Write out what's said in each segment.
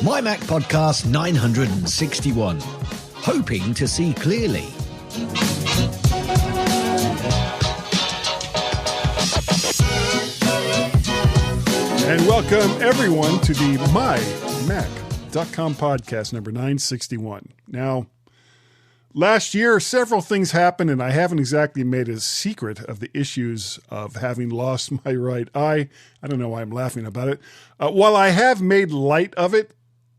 MyMac Podcast 961. Hoping to see clearly. And welcome everyone to the MyMac.com podcast number 961. Now, last year, several things happened, and I haven't exactly made a secret of the issues of having lost my right eye. I don't know why I'm laughing about it. While I have made light of it,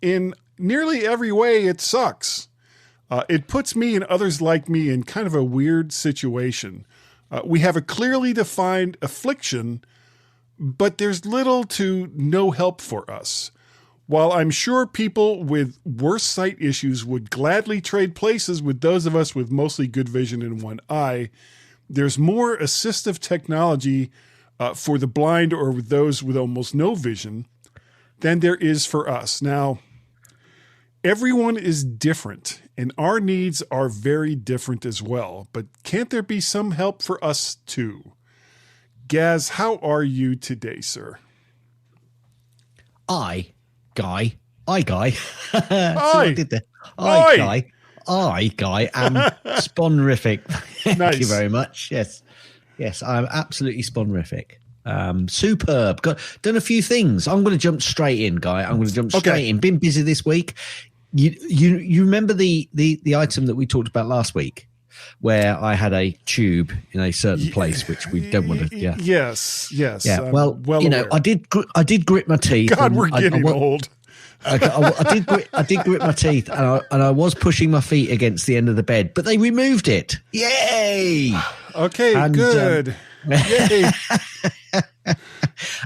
in nearly every way, it sucks. It puts me and others like me in kind of a weird situation. We have a clearly defined affliction, but there's little to no help for us. While I'm sure people with worse sight issues would gladly trade places with those of us with mostly good vision in one eye, there's more assistive technology for the blind or with those with almost no vision than there is for us. Now, everyone is different, and our needs are very different as well. But can't there be some help for us too? Gaz, how are you today, sir? Guy. Aye. I, Guy, am sponsorific. Thank Nice. you very much. Yes, I'm absolutely sponsorific. Superb. Done a few things. I'm going to jump straight in, Guy. I'm going to jump straight in. Been busy this week. You remember the item that we talked about last week, where I had a tube in a certain place, which we don't want to. Yeah. Yes. Yeah. I'm Well, aware. I did grit my teeth. God, and we're getting old. I did grit my teeth, and I was pushing my feet against the end of the bed, but they removed it. Yay! Okay, And, good. Yay.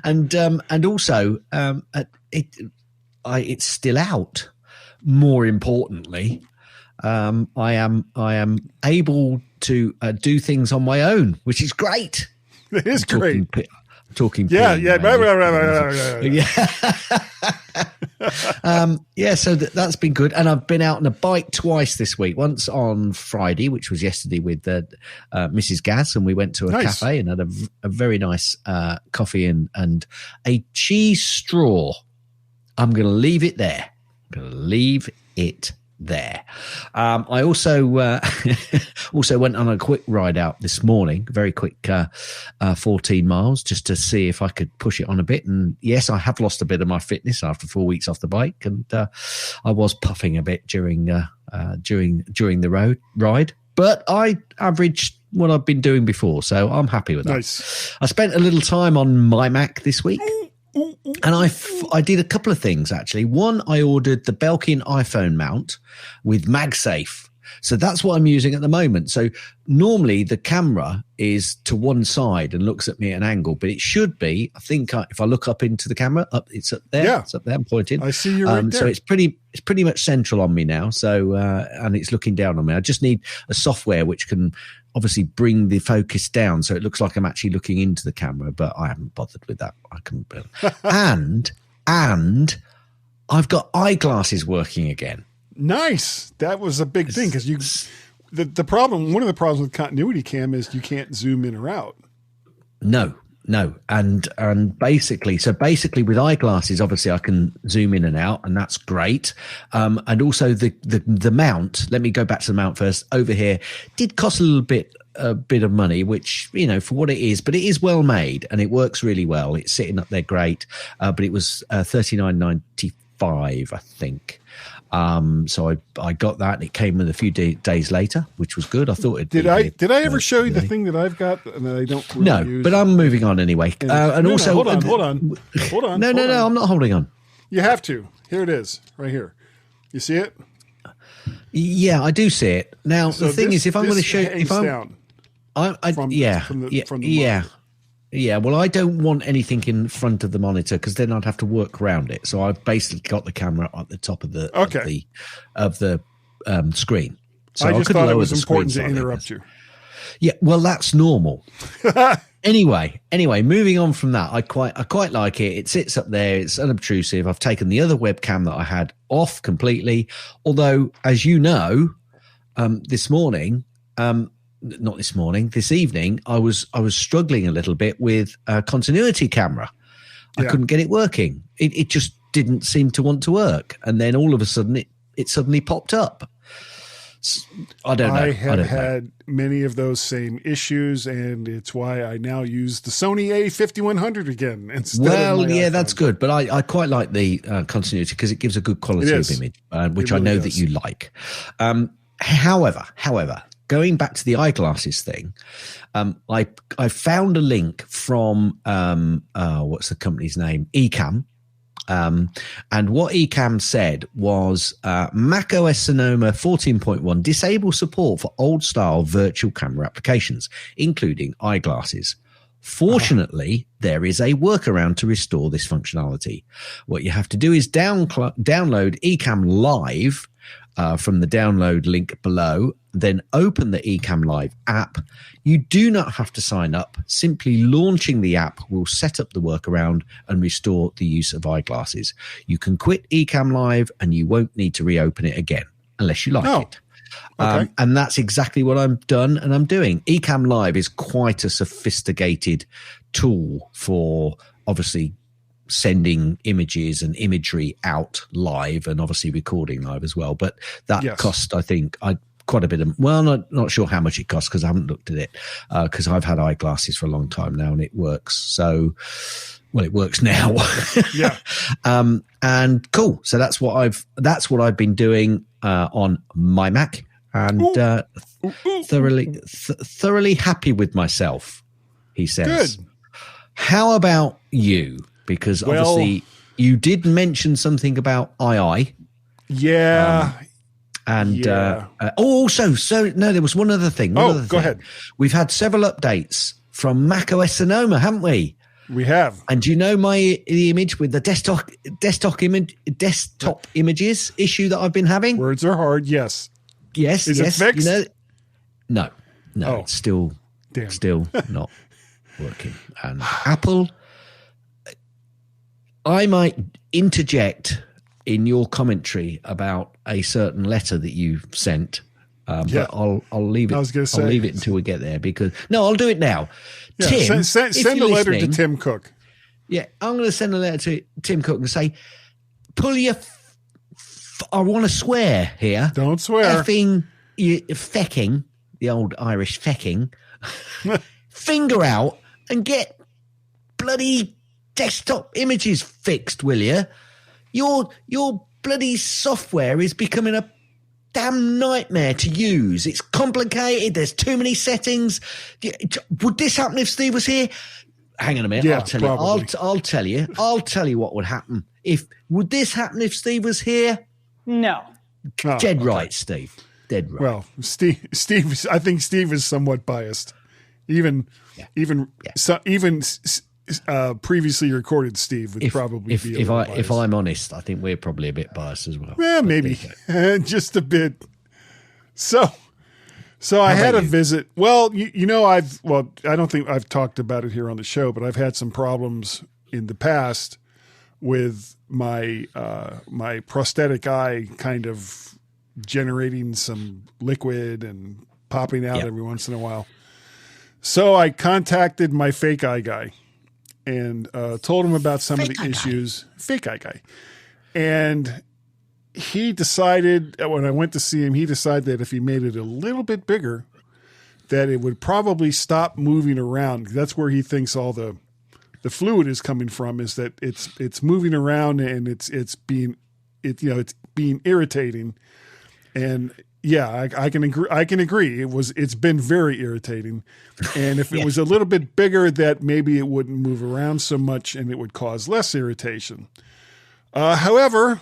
And also, it's still out. More importantly, I am able to do things on my own, which is great. It is great. Talking. Yeah. So that's been good. And I've been out on a bike twice this week. Once on Friday, which was yesterday with Mrs. Gaz, and we went to a cafe and had a very nice coffee and a cheese straw. I'm going to leave it there. I also went on a quick ride out this morning, very quick 14 miles, just to see if I could push it on a bit. And yes, I have lost a bit of my fitness after 4 weeks off the bike, and I was puffing a bit during the ride. But I averaged what I've been doing before, so I'm happy with that. Nice. I spent a little time on MyMac this week. And I did a couple of things, actually. One, I ordered the Belkin iPhone mount with MagSafe. So that's what I'm using at the moment. So normally the camera is to one side and looks at me at an angle, but it should be, I think if I look up into the camera, it's up there. Yeah. It's up there. I'm pointing. I see you right there. So it's pretty much central on me now. So, and it's looking down on me. I just need a software which can obviously bring the focus down so it looks like I'm actually looking into the camera, but I haven't bothered with that. I can and I've got eyeglasses working again. Nice. That was a big thing because one of the problems with continuity cam is you can't zoom in or out. No. And basically with eyeglasses, obviously I can zoom in and out, and that's great. And also the mount, let me go back to the mount first. Over here did cost a bit of money, which, for what it is, but it is well made and it works really well. It's sitting up there great. But it was $39.95, I think. So I got that, and it came with a few days later, which was good. I thought it did. I ever show you the thing that I've got and that I don't really use? But I'm moving on anyway. Hold on. No, I'm not holding on. You have to. Here it is, right here. You see it? Yeah, I do see it. Now So the thing is, if I'm going to show, if I'm down from the monitor. Yeah, well, I don't want anything in front of the monitor because then I'd have to work around it. So I've basically got the camera at the top of the screen. So I just thought it was important to slightly. interrupt you. Yeah, well, that's normal. Anyway, moving on from that, I quite like it. It sits up there. It's unobtrusive. I've taken the other webcam that I had off completely. Although, as you know, this evening, I was struggling a little bit with a continuity camera. I couldn't get it working. It just didn't seem to want to work, and then all of a sudden it suddenly popped up. I don't know. I have had many of those same issues, and it's why I now use the Sony A5100 again instead of my iPhone. That's good, but I quite like the continuity because it gives a good quality of image, which really I know that you like. However, going back to the eyeglasses thing, I found a link from what's the company's name? Ecamm. And what Ecamm said was macOS Sonoma 14.1 disables support for old-style virtual camera applications, including eyeglasses. Fortunately, there is a workaround to restore this functionality. What you have to do is download Ecamm Live from the download link below, then open the Ecamm Live app. You do not have to sign up. Simply launching the app will set up the workaround and restore the use of eyeglasses. You can quit Ecamm Live and you won't need to reopen it again unless you like it. Okay. And that's exactly what I'm doing. Ecamm Live is quite a sophisticated tool for obviously sending images and imagery out live and obviously recording live as well. But that cost, I think, quite a bit of, well, not sure how much it costs because I haven't looked at it because I've had eyeglasses for a long time now and it works. So, well, it works now. Yeah. And cool. So that's what I've been doing on MyMac, and thoroughly happy with myself, he says. Good. How about you? Because obviously you did mention something about II. Yeah. Also, there was one other thing. Go ahead. We've had several updates from macOS Sonoma, haven't we? We have. And do you know the image with the desktop images issue that I've been having? Words are hard. Yes. Yes. Is it fixed? No. It's still not working. And Apple, I might interject in your commentary about a certain letter that you sent. But I'll leave it. I'll leave it until we get there because I'll do it now. Yeah, Tim, send a letter to Tim Cook. Yeah, I'm going to send a letter to Tim Cook and say, pull your. I want to swear here. Don't swear. Fecking, the old Irish fecking, finger out and get bloody desktop images fixed, will you? Your bloody software is becoming a damn nightmare to use. It's complicated. There's too many settings. Would this happen if Steve was here? Hang on a minute. Yeah, I'll tell you. I'll tell you what would happen. Would this happen if Steve was here? No. Dead right, Steve. Dead right. Well, Steve. I think Steve is somewhat biased. Even previously recorded Steve would probably be biased. If I'm honest, I think we're probably a bit biased as well. Yeah, maybe just a bit. So I had a visit. Well, I don't think I've talked about it here on the show, but I've had some problems in the past with my my prosthetic eye kind of generating some liquid and popping out every once in a while. So I contacted my fake eye guy and told him about some of the issues. Fake eye guy. And he decided, when I went to see him, he decided that if he made it a little bit bigger, that it would probably stop moving around. That's where he thinks all the fluid is coming from, is that it's moving around and it's being irritating. And yeah, I can agree. It's been very irritating. And if it was a little bit bigger, that maybe it wouldn't move around so much and it would cause less irritation. However,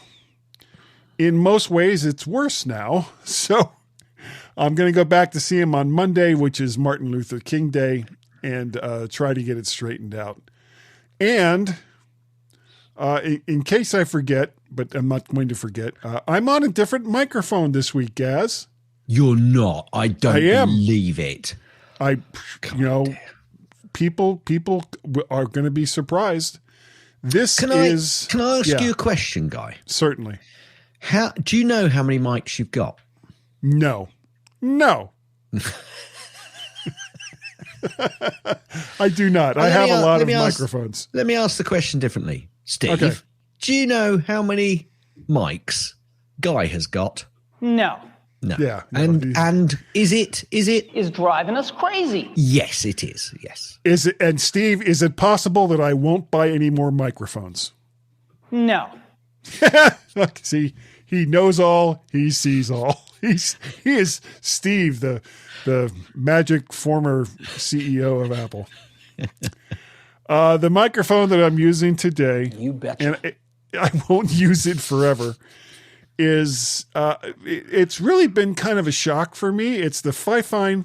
in most ways, it's worse now. So I'm going to go back to see him on Monday, which is Martin Luther King Day, and try to get it straightened out. And in case I forget, but I'm not going to forget, I'm on a different microphone this week, Gaz. You're not. I am. Believe it. People are going to be surprised. Can I ask you a question, Guy? Certainly. Do you know how many mics you've got? No. I do not. I have a lot of microphones. Let me ask the question differently. Steve, okay. Do you know how many mics Guy has got? No. No. Yeah. And is it? Is driving us crazy. Yes, it is. Yes. Is it? And Steve, is it possible that I won't buy any more microphones? No. See, he knows all. He sees all. He is Steve, the magic former CEO of Apple. The microphone that I'm using today, You betcha. and I won't use it forever, is it's really been kind of a shock for me. It's the Fifine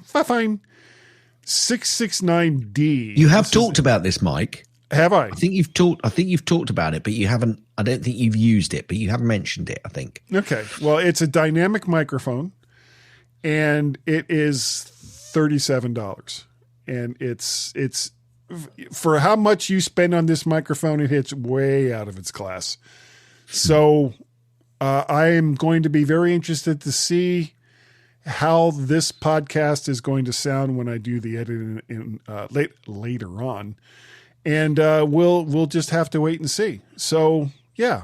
669D. You have talked about this, Mike. Have I? I think you've talked about it, but you haven't. I don't think you've used it, but you have mentioned it, I think. Okay. Well, it's a dynamic microphone, and it is $37. And it's for how much you spend on this microphone, it hits way out of its class. So I am going to be very interested to see how this podcast is going to sound when I do the editing later on. And we'll just have to wait and see. So yeah.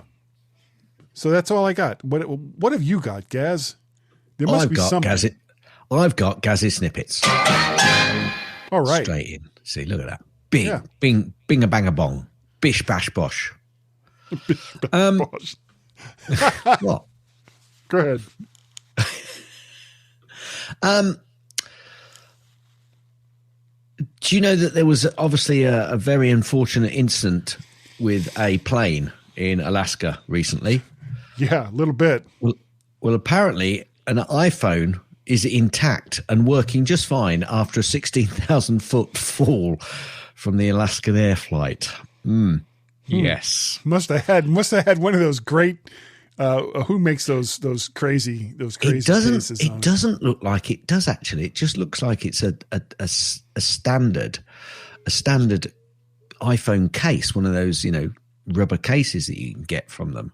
So that's all I got. What have you got, Gaz? There must be something. I've got Gaz's snippets. All right. Straight in. See, look at that. Bing, bing a bang a bong. Bish bash bosh. Bosh. What? Go ahead. Do you know that there was obviously a very unfortunate incident with a plane in Alaska recently? Yeah, a little bit. Well, apparently an iPhone is intact and working just fine after a 16,000 foot fall from the Alaskan air flight. Yes. Must have had one of those great. Who makes those crazy cases? It doesn't look like it does actually. It just looks like it's a standard iPhone case, one of those rubber cases that you can get from them.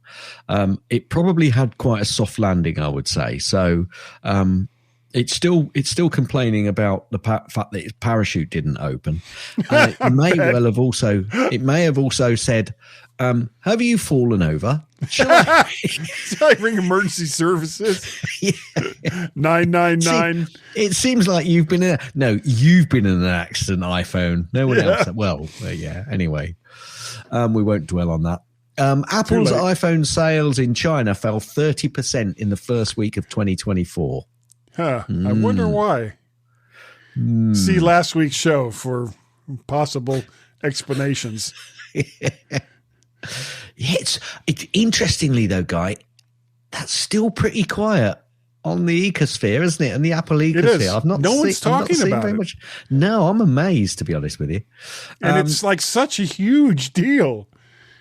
It probably had quite a soft landing, I would say. So it's still complaining about the fact that its parachute didn't open. It may have also said, have you fallen over? Shall I ring emergency services? 999. It seems like you've been in an accident, iPhone. No one else. Well, yeah. Anyway, we won't dwell on that. Apple's iPhone sales in China fell 30% in the first week of 2024. Huh. I wonder why. See last week's show for possible explanations. It's interestingly though, Guy, that's still pretty quiet on the ecosphere, isn't it? And the Apple ecosphere. I've not. No one's talking about it. Much. No, I'm amazed, to be honest with you. And it's like such a huge deal.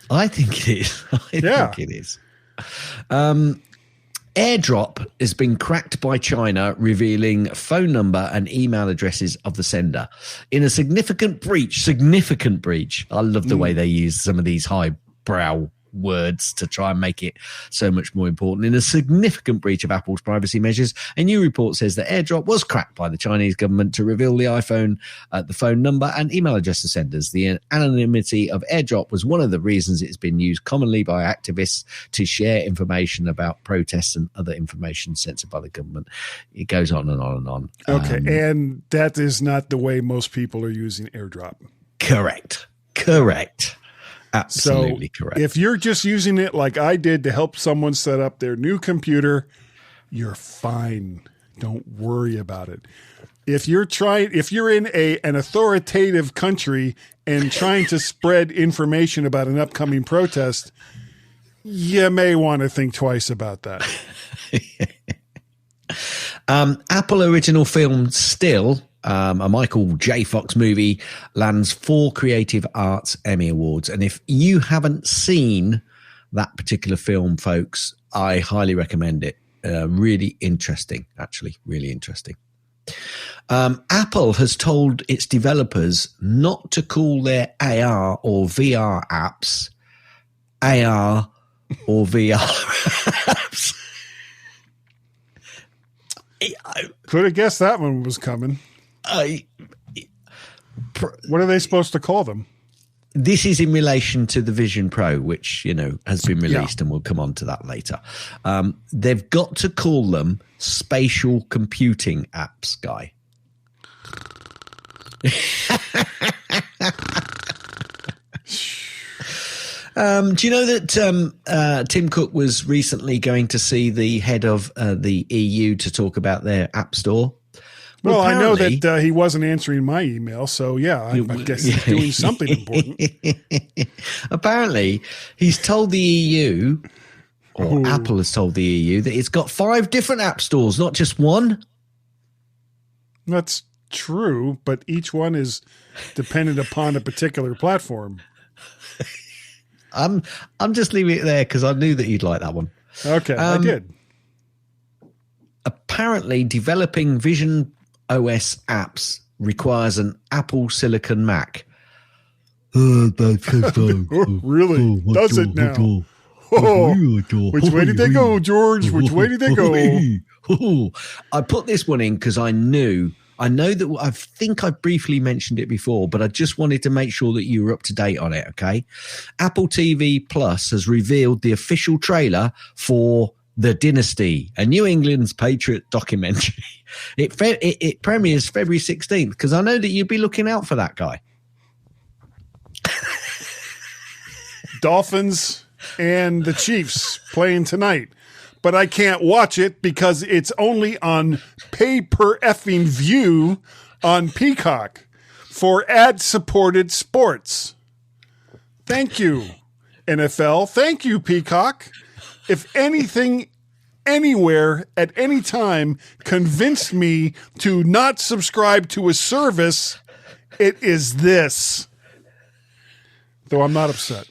I think it is. I think it is. AirDrop has been cracked by China, revealing phone number and email addresses of the sender in a significant breach. I love the way they use some of these highbrow words to try and make it so much more important. In a significant breach of Apple's privacy measures, a new report says that AirDrop was cracked by the Chinese government to reveal the iPhone, the phone number and email address of senders. The anonymity of AirDrop was one of the reasons it's been used commonly by activists to share information about protests and other information censored by the government. It goes on and on and on. Okay, and that is not the way most people are using AirDrop. Correct. Absolutely correct. If you're just using it like I did to help someone set up their new computer, you're fine. Don't worry about it. If you're in an authoritative country and trying to spread information about an upcoming protest, you may want to think twice about that. Apple original film Still, a Michael J. Fox movie, lands 4 Creative Arts Emmy Awards. And if you haven't seen that particular film, folks, I highly recommend it. Really interesting, actually, really interesting. Apple has told its developers not to call their AR or VR apps AR or VR apps. Could have guessed that one was coming. What are they supposed to call them? this is in relation to the Vision Pro, which, has been released, and we'll come on to that later. They've got to call them spatial computing apps, Guy. Do you know that Tim Cook was recently going to see the head of the EU to talk about their app store? Well, I know that he wasn't answering my email, so I guess he's doing something important. Apparently, he's told the EU, or Apple has told the EU, that it's got 5 different app stores, not just one. That's true, but each one is dependent upon a particular platform. I'm just leaving it there because I knew that you'd like that one. Okay, I did. Apparently, developing Vision OS apps requires an Apple Silicon Mac. Really? Does it now? Which way did they go, George? Which way did they go? I put this one in because I know that I think I briefly mentioned it before, but I just wanted to make sure that you were up to date on it, okay? Apple TV Plus has revealed the official trailer for The Dynasty, a New England's Patriot documentary. It premieres February 16th, because I know that you'd be looking out for that, Guy. Dolphins and the Chiefs playing tonight. But I can't watch it because it's only on pay-per-effing-view on Peacock for ad-supported sports. Thank you, NFL. Thank you, Peacock. If anything, anywhere, at any time, convinced me to not subscribe to a service, it is this. Though I'm not upset.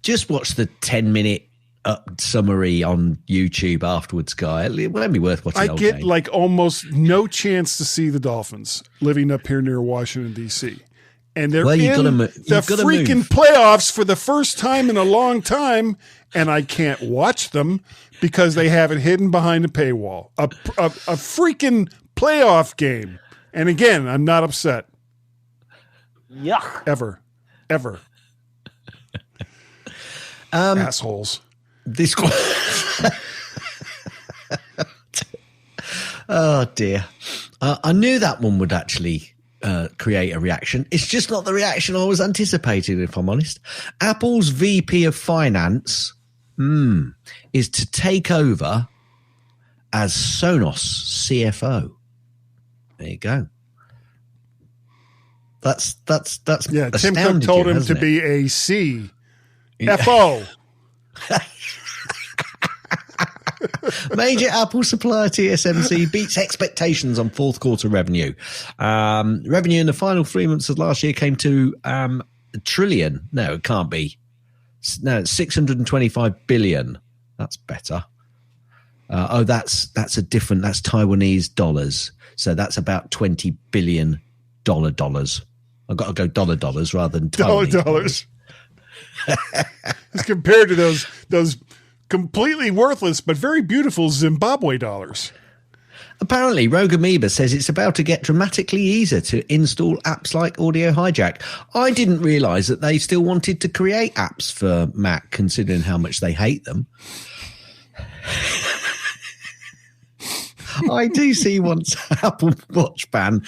Just watch the 10-minute summary on YouTube afterwards, Guy. It won't be worth watching. I get like almost no chance to see the Dolphins living up here near Washington, D.C. And they're in the freaking playoffs for the first time in a long time, and I can't watch them because they have it hidden behind a paywall. A freaking playoff game. And again, I'm not upset. Yuck. Ever. Assholes. This one. Oh dear. I knew that one would actually create a reaction. It's just not the reaction I was anticipating, if I'm honest. Apple's VP of Finance is to take over as Sonos CFO. There you go. That's yeah. Tim Cook told him to be a CFO. Major Apple supplier TSMC beats expectations on fourth quarter revenue. Revenue in the final 3 months of last year came to $1 trillion. No, it can't be. No, it's 625 billion. That's better. That's Taiwanese dollars. So that's about $20 billion dollars. I've got to go dollars rather than dollars. As compared to those completely worthless but very beautiful Zimbabwe dollars. Apparently, Rogue Amoeba says it's about to get dramatically easier to install apps like Audio Hijack. I didn't realise that they still wanted to create apps for Mac, considering how much they hate them. I do see once Apple Watch ban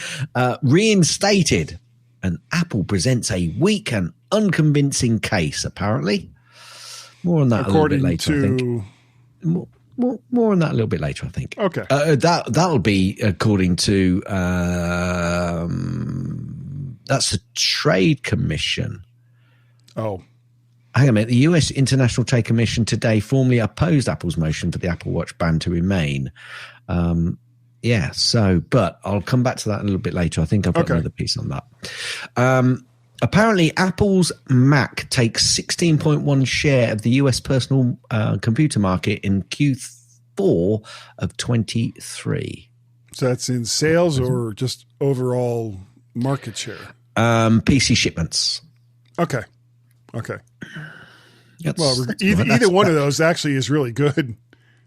reinstated, and Apple presents a weak and unconvincing case, apparently. More on that a little bit later, I think. More on that a little bit later, I think. Okay. That'll be according to that's the Trade Commission. Oh. Hang on a minute. The U.S. International Trade Commission today formally opposed Apple's motion for the Apple Watch ban to remain. But I'll come back to that a little bit later. I think I've got another piece on that. Apparently, Apple's Mac takes 16.1% share of the US personal computer market in Q4 of 23. So that's in sales or just overall market share? PC shipments. Okay. Either one of those actually is really good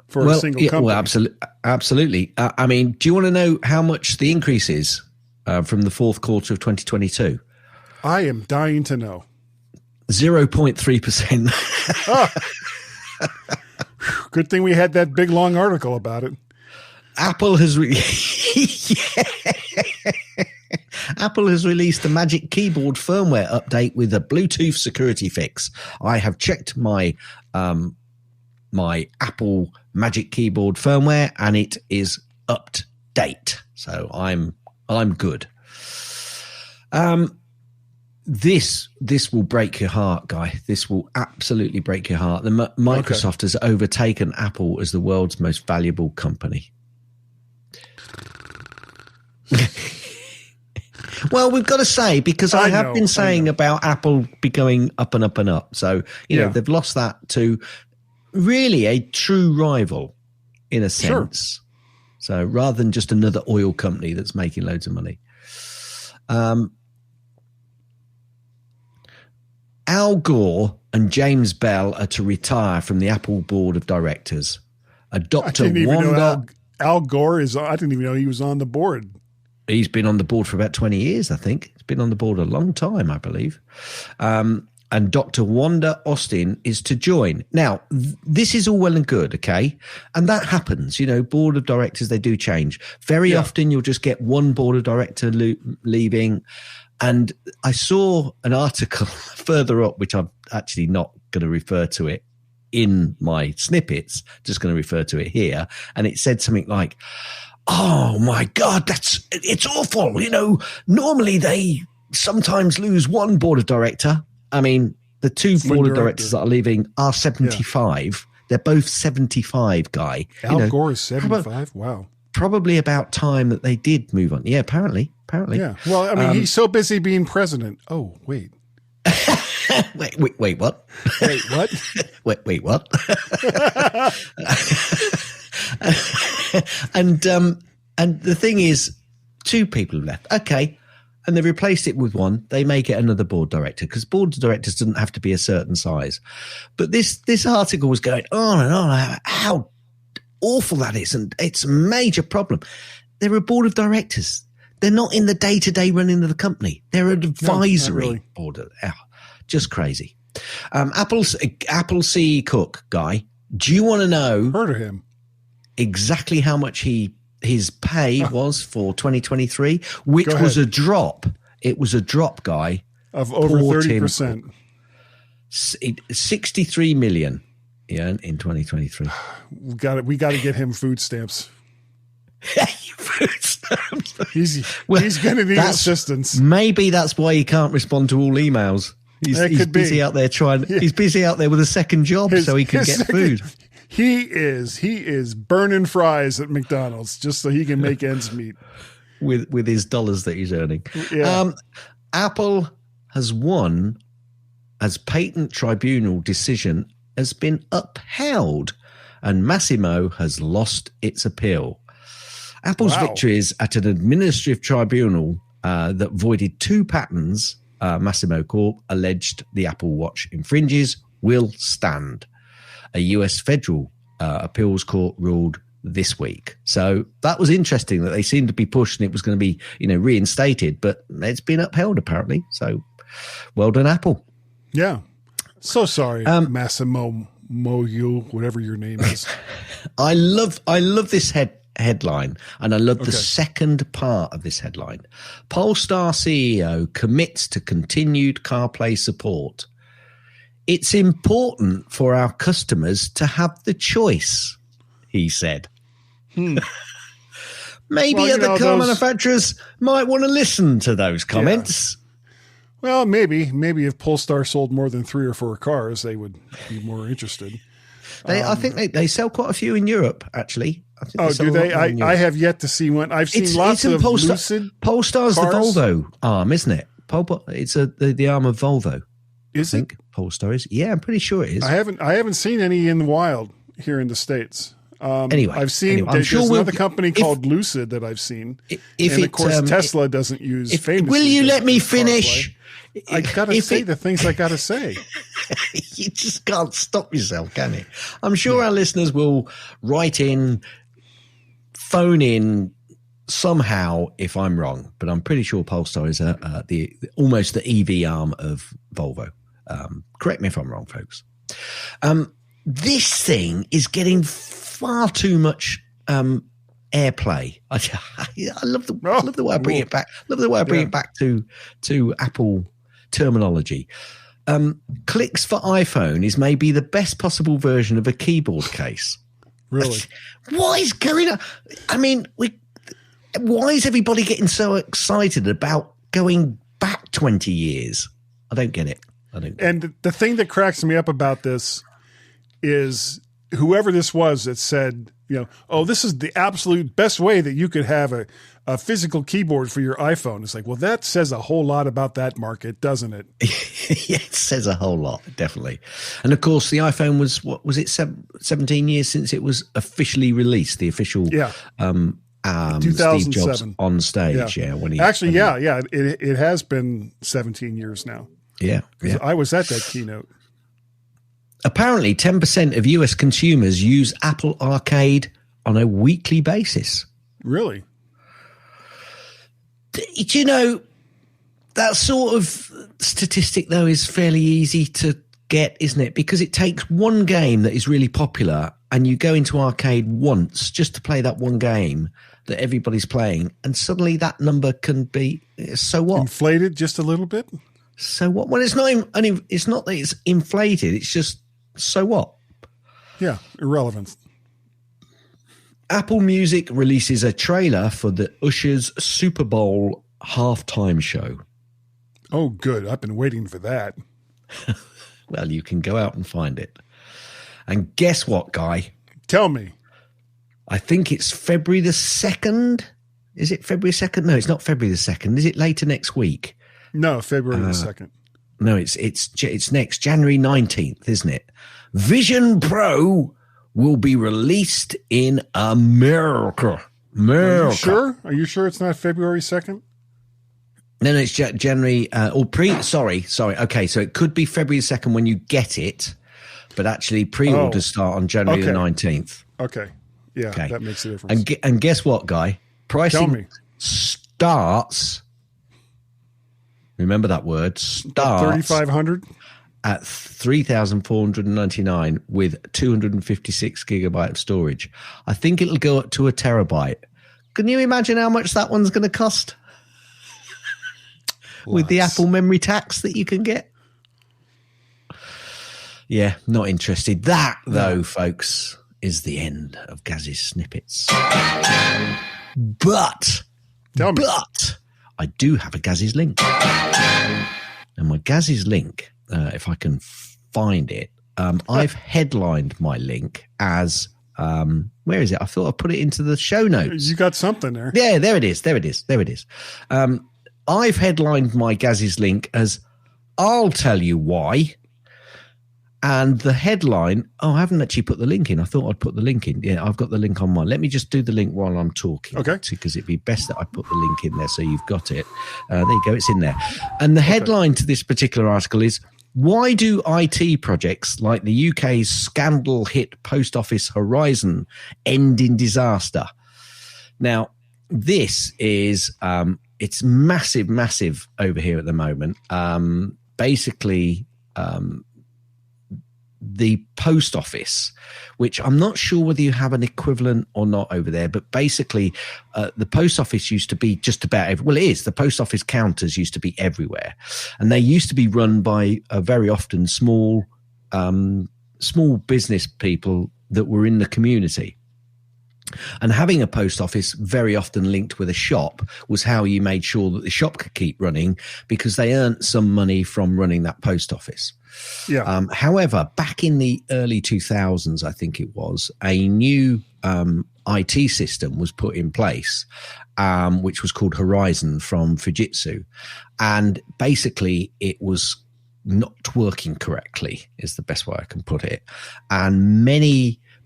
for a single company. Well, absolutely. I mean, do you want to know how much the increase is from the fourth quarter of 2022? I am dying to know. 0.3%. Oh. Good thing we had that big long article about it. Apple has Apple has released a Magic Keyboard firmware update with a Bluetooth security fix. I have checked my my Apple Magic Keyboard firmware, and it is up to date. So I'm good. This will break your heart, Guy. This will absolutely break your heart. Microsoft has overtaken Apple as the world's most valuable company. Well, we've got to say, because I have been saying about Apple be going up and up and up. So, you know, they've lost that to really a true rival in a sense. Sure. So rather than just another oil company that's making loads of money. Al Gore and James Bell are to retire from the Apple board of directors. Al Gore is, I didn't even know he was on the board. He's been on the board for about 20 years, I think. He's been on the board a long time, I believe. And Dr. Wanda Austin is to join. Now, this is all well and good, okay? And that happens. You know, board of directors, they do change. Very often you'll just get one board of director leaving. And I saw an article further up, which I'm actually not going to refer to it in my snippets, just going to refer to it here. And it said something like, oh my God, it's awful. You know, normally they sometimes lose one board of director. I mean, the two board of directors that are leaving are 75. Yeah. They're both 75, Guy. Al Gore is 75? Wow. Probably about time that they did move on. Yeah, apparently. Yeah. Well, I mean, he's so busy being president. Oh, wait. wait, what? Wait, what? wait, what? And the thing is, two people have left. Okay. And they've replaced it with one. They may get another board director, because board of directors doesn't have to be a certain size. But this article was going on and on how awful that is. And it's a major problem. They're a board of directors. They're not in the day-to-day running of the company. They're an advisory board. Just crazy. Apple C. Cook, Guy, do you want to know? Heard of him. Exactly how much his pay was for 2023, which was a drop. It was a drop, Guy, of over 30%. 63 million. Yeah, in 2023. We got to get him food stamps. Food stamps. He's going to need assistance. Maybe that's why he can't respond to all emails. He's busy out there He's busy out there with a second job so he can get food. He is burning fries at McDonald's just so he can make ends meet with his dollars that he's earning. Yeah. Apple has won as patent tribunal decision has been upheld, and Massimo has lost its appeal. Apple's victories at an administrative tribunal that voided two patents Massimo Corp alleged the Apple Watch infringes will stand. A US federal appeals court ruled this week. So that was interesting that they seemed to be pushed and it was going to be, reinstated, but it's been upheld apparently. So well done, Apple. Yeah. So sorry, Massimo Moyu, whatever your name is. I love this headline, and I love the second part of this headline. Polestar CEO commits to continued CarPlay support. It's important for our customers to have the choice, he said. Maybe other car manufacturers might want to listen to those comments. Yeah. Well, maybe if Polestar sold more than 3 or 4 cars, they would be more interested. I think they sell quite a few in Europe, actually. Do they? I have yet to see one. I've seen lots of Lucid. Polestar's cars. The Volvo arm, isn't it? It's the arm of Volvo. Is I think it? Polestar is. Yeah, I'm pretty sure it is. I haven't seen any in the wild here in the States. I've seen there's another company called Lucid that I've seen. Of course, Tesla doesn't use famously. Will you let me finish? CarPlay. I gotta say the things I gotta say. You just can't stop yourself, can you? I'm sure our listeners will write in, phone in somehow if I'm wrong, but I'm pretty sure Polestar is almost the EV arm of Volvo. Correct me if I'm wrong, folks. This thing is getting far too much airplay. I love the way I bring it back. Love the way I bring it back to Apple terminology. Clicks for iPhone is maybe the best possible version of a keyboard case. Really? What is going on? I mean, why is everybody getting so excited about going back 20 years? I don't get it. And the thing that cracks me up about this is whoever this was that said, this is the absolute best way that you could have a physical keyboard for your iPhone. It's like, well, that says a whole lot about that market, doesn't it? Yeah, it says a whole lot, definitely. And of course, the iPhone was, 17 years since it was officially released, the official 2007 Steve Jobs on stage. It has been 17 years now. Yeah. I was at that keynote. Apparently, 10% of US consumers use Apple Arcade on a weekly basis. Really? That sort of statistic, though, is fairly easy to get, isn't it? Because it takes one game that is really popular and you go into Arcade once just to play that one game that everybody's playing, and suddenly that number can be, so what? Inflated just a little bit? So what? Well, it's not that it's inflated. It's just, so what? Yeah, irrelevant. Apple Music releases a trailer for the Usher's Super Bowl halftime show. Oh, good. I've been waiting for that. Well, you can go out and find it. And guess what, Guy? Tell me. I think it's February the 2nd. Is it February 2nd? No, it's not February the 2nd. Is it later next week? No, February the 2nd. No, it's next January 19th, isn't it? Vision Pro will be released in America. Are you sure it's not February 2nd? No, it's January sorry. Okay, so it could be February 2nd when you get it, but actually pre-orders start on January the 19th. Okay. Yeah, that makes a difference. And guess what, Guy? Pricing starts, remember that word, starts $3,500 at $3,499 with 256 gigabyte of storage. I think it'll go up to a terabyte. Can you imagine how much that one's going to cost? With the Apple memory tax that you can get? Yeah, not interested. That, though, folks, is the end of Gaz's snippets. But I do have a Gaz's link. And my Gaz's link, if I can find it, I've headlined my link as, where is it? I thought I put it into the show notes. You got something there. Yeah, there it is. I've headlined my Gaz's link as, I'll tell you why. And the headline, I haven't actually put the link in. I thought I'd put the link in. Yeah, I've got the link on mine. Let me just do the link while I'm talking. Okay. Because it'd be best that I put the link in there so you've got it. There you go. It's in there. And the headline to this particular article is, why do IT projects like the UK's scandal hit Post Office Horizon end in disaster? Now, this is, it's massive over here at the moment. Basically, the post office, which I'm not sure whether you have an equivalent or not over there, but basically the post office used to be just about well, it is. The post office counters used to be everywhere, and they used to be run by very often small business people that were in the community. And having a post office very often linked with a shop was how you made sure that the shop could keep running, because they earned some money from running that post office. Yeah. However, back in the early 2000s, I think it was, a new IT system was put in place, which was called Horizon from Fujitsu. And basically it was not working correctly, is the best way I can put it. And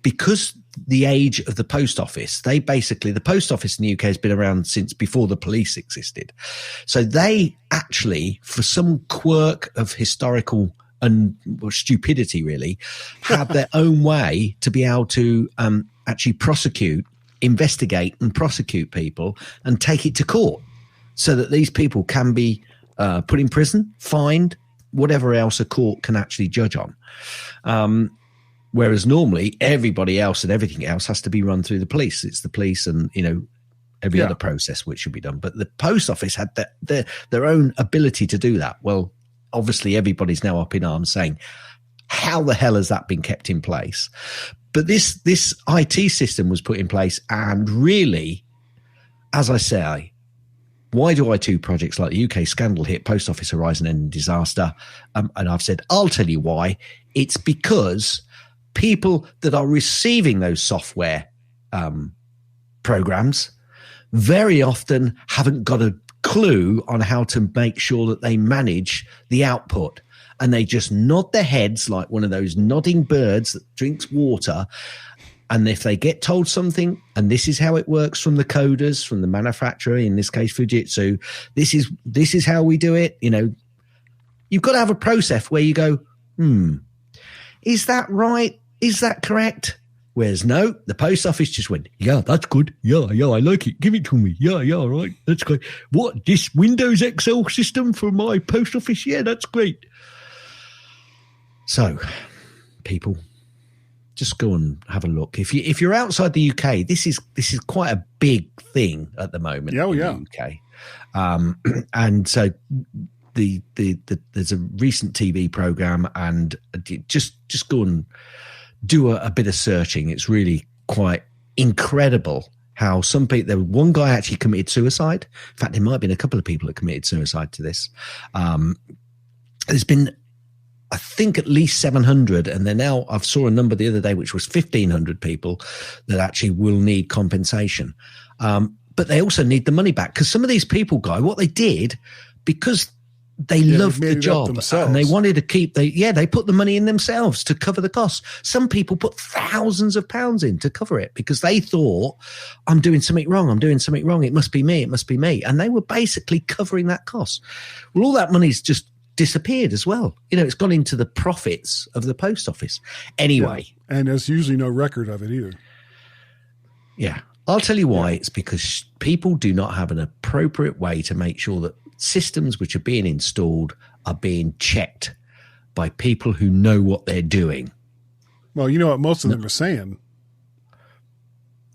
because the age of the post office, the post office in the UK has been around since before the police existed. So they actually, for some quirk of historical and stupidity, really, had their own way to be able to actually investigate and prosecute people and take it to court, so that these people can be put in prison, fined, whatever else a court can actually judge on. Whereas normally everybody else and everything else has to be run through the police. It's the police and, every other process which should be done. But the post office had their own ability to do that. Well, obviously everybody's now up in arms saying, how the hell has that been kept in place? But this IT system was put in place, and really, as I say, why do I do projects like the UK scandal hit, Post Office Horizon ending disaster? And I've said, I'll tell you why. It's because people that are receiving those software programs very often haven't got a clue on how to make sure that they manage the output. And they just nod their heads like one of those nodding birds that drinks water. And if they get told something, and this is how it works from the coders, from the manufacturer, in this case Fujitsu, this is how we do it. You've got to have a process where you go, is that right? Is that correct? Whereas no, the post office just went, yeah, that's good. Yeah, I like it. Give it to me. Yeah, right. That's great. What, this Windows Excel system for my post office? Yeah, that's great. So, people, just go and have a look. If you're outside the UK, this is quite a big thing at the moment. Yeah, in the UK. And so there's a recent TV program, and just go and do a bit of searching. It's really quite incredible how some people. One guy actually committed suicide. In fact, there might have been a couple of people that committed suicide to this. There's been, I think, at least 700, and then now I saw a number the other day which was 1,500 people that actually will need compensation. But they also need the money back, because some of these people, Guy, what they did, because they loved the job and they wanted to keep, they put the money in themselves to cover the costs. Some people put thousands of pounds in to cover it because they thought, I'm doing something wrong. It must be me. And they were basically covering that cost. Well, all that money's just disappeared as well. It's gone into the profits of the post office. Anyway. Yeah. And there's usually no record of it either. Yeah. I'll tell you why. It's because people do not have an appropriate way to make sure that systems which are being installed are being checked by people who know what they're doing. Well, you know what most of them are saying.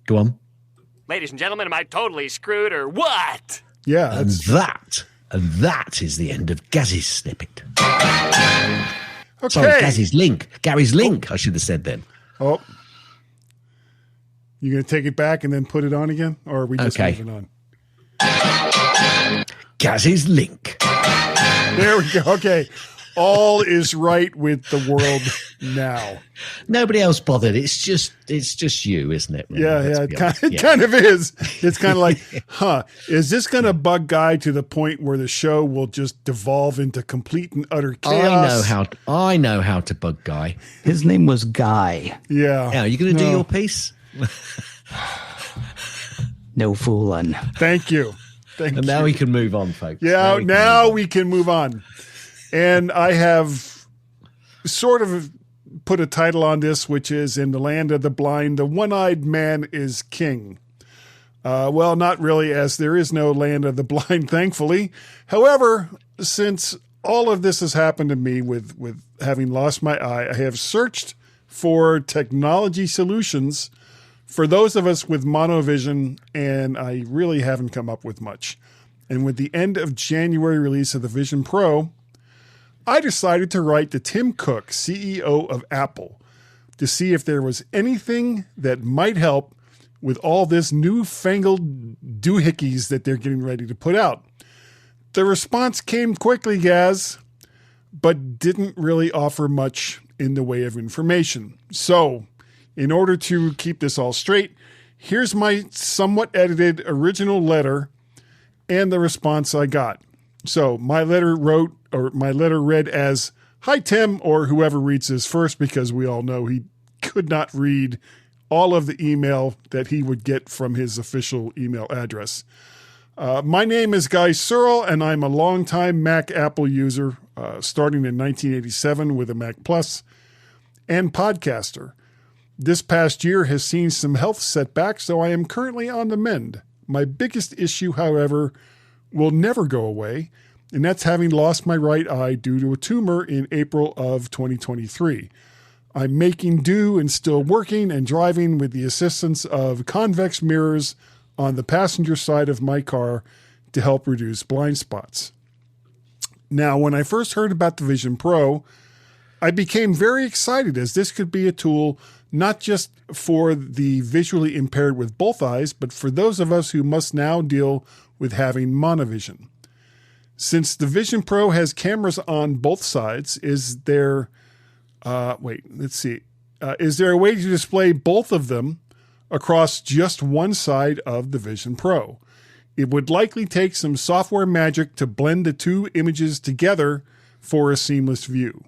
Go on. Ladies and gentlemen, am I totally screwed or what? Yeah. And that is the end of Gaz's snippet. Okay. Sorry, Gary's link, I should have said then. Oh. You going to take it back and then put it on again? Or are we just moving on? Gaz's link. There we go. Okay. All is right with the world now. Nobody else bothered. It's just you, isn't it? Really? It kind of is. It's kind of like, is this going to bug Guy to the point where the show will just devolve into complete and utter chaos? I know how to bug Guy. His name was Guy. Yeah. Now, are you going to do your piece? No fooling. Thank you. And now we can move on, folks. Yeah, now we can move on. And I have sort of put a title on this, which is In the Land of the Blind, the One-Eyed Man is King. Well, not really, as there is no land of the blind, thankfully. However, since all of this has happened to me with having lost my eye, I have searched for technology solutions for those of us with monovision, and I really haven't come up with much. And with the end of January release of the Vision Pro, I decided to write to Tim Cook, CEO of Apple, to see if there was anything that might help with all this newfangled doohickeys that they're getting ready to put out. The response came quickly, Gaz, but didn't really offer much in the way of information. So, in order to keep this all straight, here's my somewhat edited original letter and the response I got. So my letter read as, "Hi, Tim," or whoever reads this first, because we all know he could not read all of the email that he would get from his official email address. My name is Guy Searle, and I'm a longtime Mac Apple user, starting in 1987 with a Mac Plus, and podcaster. This past year has seen some health setbacks, so I am currently on the mend. My biggest issue, however, will never go away, and that's having lost my right eye due to a tumor in April of 2023. I'm making do and still working and driving with the assistance of convex mirrors on the passenger side of my car to help reduce blind spots. Now, when I first heard about the Vision Pro, I became very excited as this could be a tool not just for the visually impaired with both eyes, but for those of us who must now deal with having monovision. Since the Vision Pro has cameras on both sides, is there a way to display both of them across just one side of the Vision Pro? It would likely take some software magic to blend the two images together for a seamless view.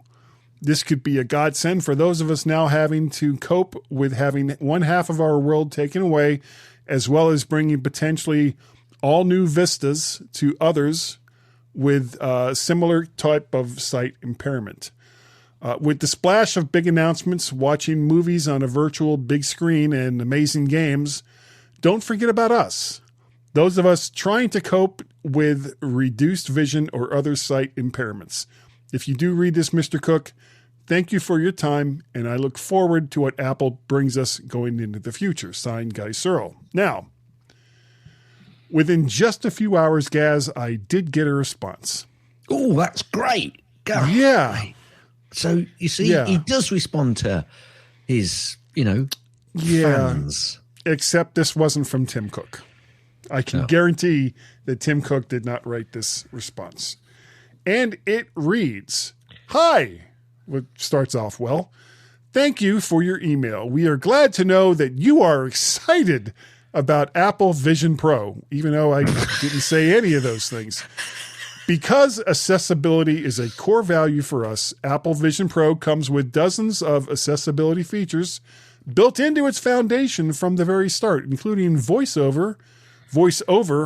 This could be a godsend for those of us now having to cope with having one half of our world taken away, as well as bringing potentially all new vistas to others with similar type of sight impairment. With the splash of big announcements, watching movies on a virtual big screen and amazing games, don't forget about us. Those of us trying to cope with reduced vision or other sight impairments. If you do read this, Mr. Cook, thank you for your time, and I look forward to what Apple brings us going into the future. Signed, Guy Searle. Now, within just a few hours, Gaz, I did get a response. Oh, that's great. Go. Yeah. So, you see, he does respond to his, fans. Except this wasn't from Tim Cook. I can guarantee that Tim Cook did not write this response. And it reads, "Hi," which starts off well. "Thank you for your email. We are glad to know that you are excited about Apple Vision Pro," even though I didn't say any of those things. "Because accessibility is a core value for us, Apple Vision Pro comes with dozens of accessibility features built into its foundation from the very start, including voiceover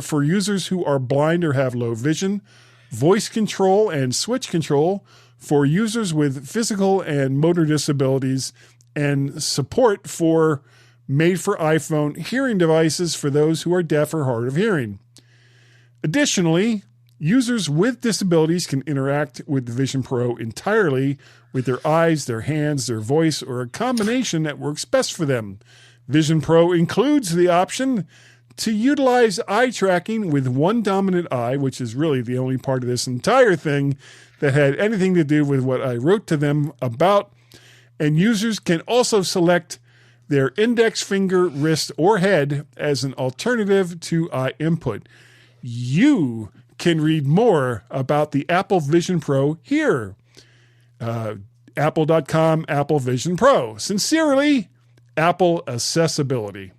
for users who are blind or have low vision, voice control and switch control for users with physical and motor disabilities, and support for made-for-iPhone hearing devices for those who are deaf or hard of hearing. Additionally, users with disabilities can interact with the Vision Pro entirely with their eyes, their hands, their voice, or a combination that works best for them. Vision Pro includes the option to utilize eye tracking with one dominant eye, which is really the only part of this entire thing that had anything to do with what I wrote to them about. And users can also select their index finger, wrist, or head as an alternative to eye input. You can read more about the Apple Vision Pro here. Apple.com, Apple Vision Pro. Sincerely, Apple Accessibility.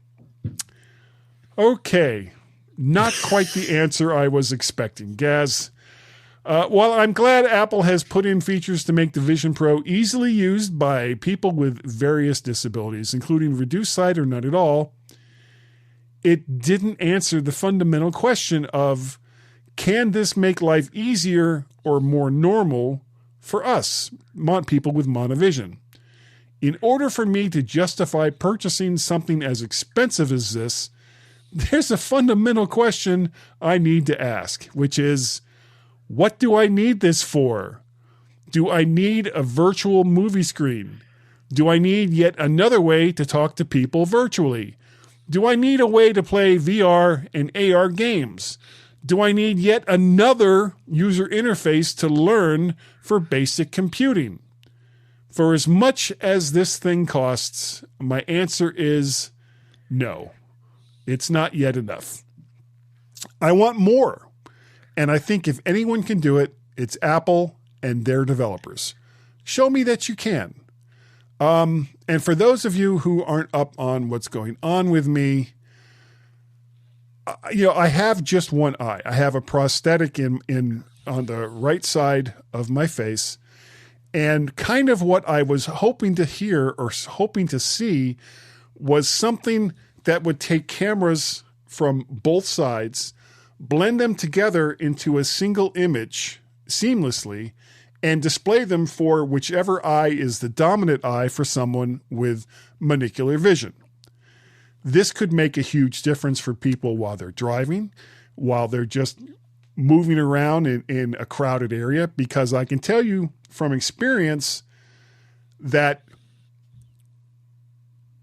Okay, not quite the answer I was expecting, Gaz. While I'm glad Apple has put in features to make the Vision Pro easily used by people with various disabilities, including reduced sight or none at all, it didn't answer the fundamental question of, can this make life easier or more normal for us, people with monovision? In order for me to justify purchasing something as expensive as this, there's a fundamental question I need to ask, which is, what do I need this for? Do I need a virtual movie screen? Do I need yet another way to talk to people virtually? Do I need a way to play VR and AR games? Do I need yet another user interface to learn for basic computing? For as much as this thing costs, my answer is no. It's not yet enough. I want more. And I think if anyone can do it, it's Apple and their developers. Show me that you can. And for those of you who aren't up on what's going on with me, I have just one eye. I have a prosthetic in on the right side of my face. And kind of what I was hoping to hear or hoping to see was something that would take cameras from both sides, blend them together into a single image seamlessly, and display them for whichever eye is the dominant eye for someone with monocular vision. This could make a huge difference for people while they're driving, while they're just moving around in a crowded area, because I can tell you from experience that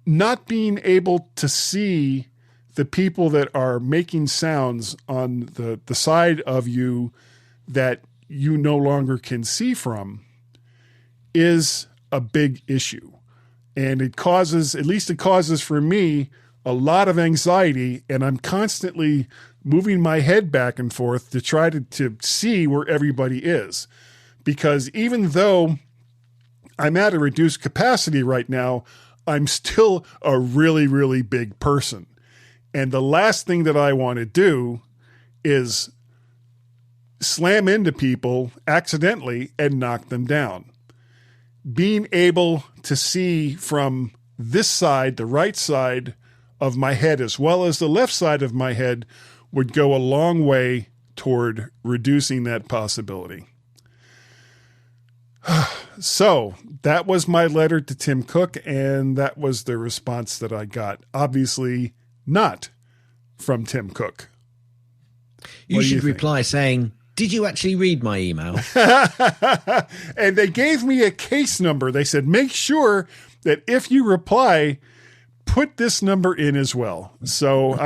not being able to see the people that are making sounds on the side of you that you no longer can see from is a big issue. And it causes, at least it causes for me, a lot of anxiety, and I'm constantly moving my head back and forth to try to see where everybody is. Because even though I'm at a reduced capacity right now, I'm still a really, really big person. And the last thing that I want to do is slam into people accidentally and knock them down. Being able to see from this side, the right side of my head, as well as the left side of my head, would go a long way toward reducing that possibility. So that was my letter to Tim Cook, and that was the response that I got. Obviously not from Tim Cook. You should reply saying, "Did you actually read my email?" And they gave me a case number. They said, make sure that if you reply, put this number in as well. So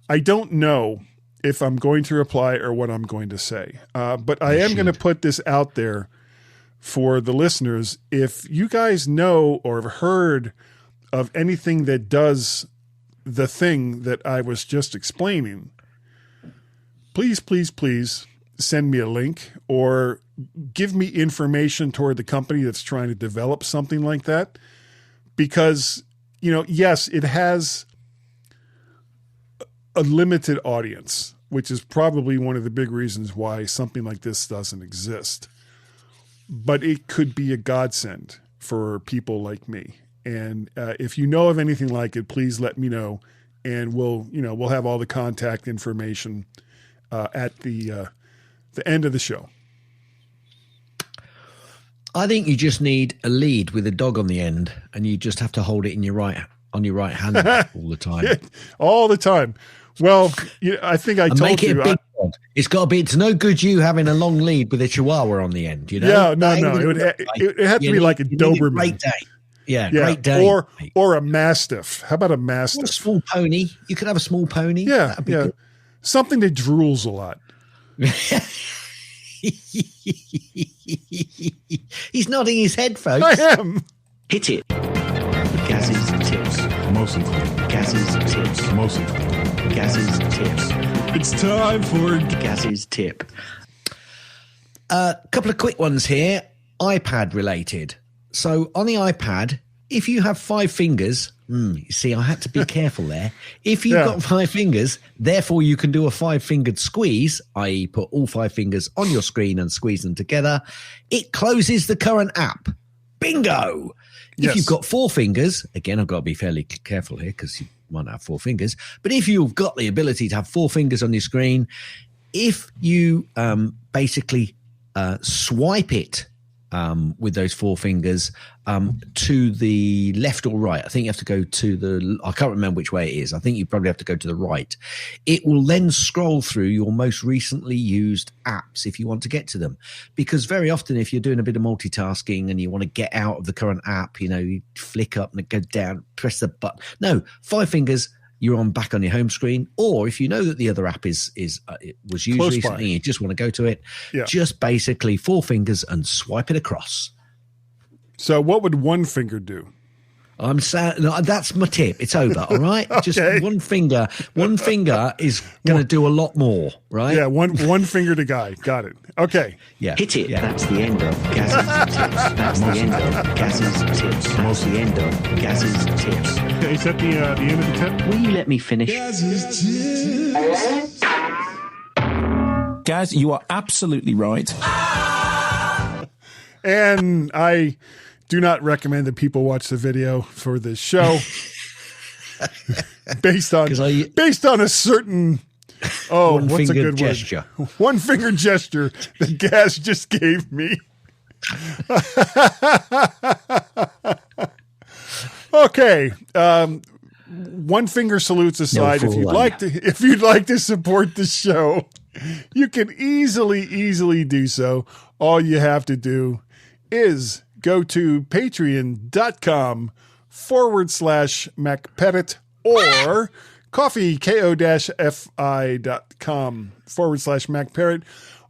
I don't know if I'm going to reply or what I'm going to say. But I am going to put this out there for the listeners. If you guys know or have heard of anything that does the thing that I was just explaining, please, please, please send me a link or give me information toward the company that's trying to develop something like that. Because, you know, yes, it has a limited audience, which is probably one of the big reasons why something like this doesn't exist. But it could be a godsend for people like me. And if you know of anything like it, please let me know, and we'll have all the contact information at the end of the show. I think you just need a lead with a dog on the end, and you just have to hold it in your right hand all the time. All the time. Well, I think I told make it you. A big dog. It's got to be. It's no good you having a long lead with a Chihuahua on the end. You know? Yeah, no. It would have to be like a Doberman. Great day. Yeah, great day. Or a Mastiff. How about a Mastiff? Or a small pony. You could have a small pony. Yeah, that'd be good. Something that drools a lot. He's nodding his head, folks. I am. Hit it. Gaz's tips. Mostly. Gaz's tips. Mostly. Gaz's tips. It's time for Gaz's tip. A couple of quick ones here, iPad related. So on the iPad, if you have 5 fingers, you see, I had to be careful there. If you've got 5 fingers, therefore you can do a 5-fingered squeeze, i.e. put all 5 fingers on your screen and squeeze them together. It closes the current app. Bingo! If you've got 4 fingers, again, I've got to be fairly careful here because you might have 4 fingers. But if you've got the ability to have 4 fingers on your screen, if you basically swipe it with those 4 fingers to the left or right. I think you have to go to I can't remember which way it is. I think you probably have to go to the right. It will then scroll through your most recently used apps if you want to get to them. Because very often if you're doing a bit of multitasking and you want to get out of the current app, you flick up and go down, press the button. No, 5 fingers, you're back on your home screen. Or if you know that the other app it was used close recently, by. you just want to go to it, just basically 4 fingers and swipe it across. So what would 1 finger do? I'm sad. No, that's my tip. It's over. All right. Okay. Just 1 finger. 1 finger is going to do a lot more. Right. Yeah. One finger to guy. Got it. Okay. Yeah. Hit it. Yeah. That's the end of Gaz's tips. That's the end of Gaz's tips. That's the end of Gaz's tips. Is that the end of the tip? Will you let me finish? Gaz, you are absolutely right. And I do not recommend that people watch the video for this show based on a certain what's a good gesture. word? 1 finger gesture that Gaz just gave me. Okay. 1 finger salutes aside, if you'd like to support the show, You can easily do so. All you have to do is go to patreon.com/MacPettit or coffeeko-fi.com/MacParrot,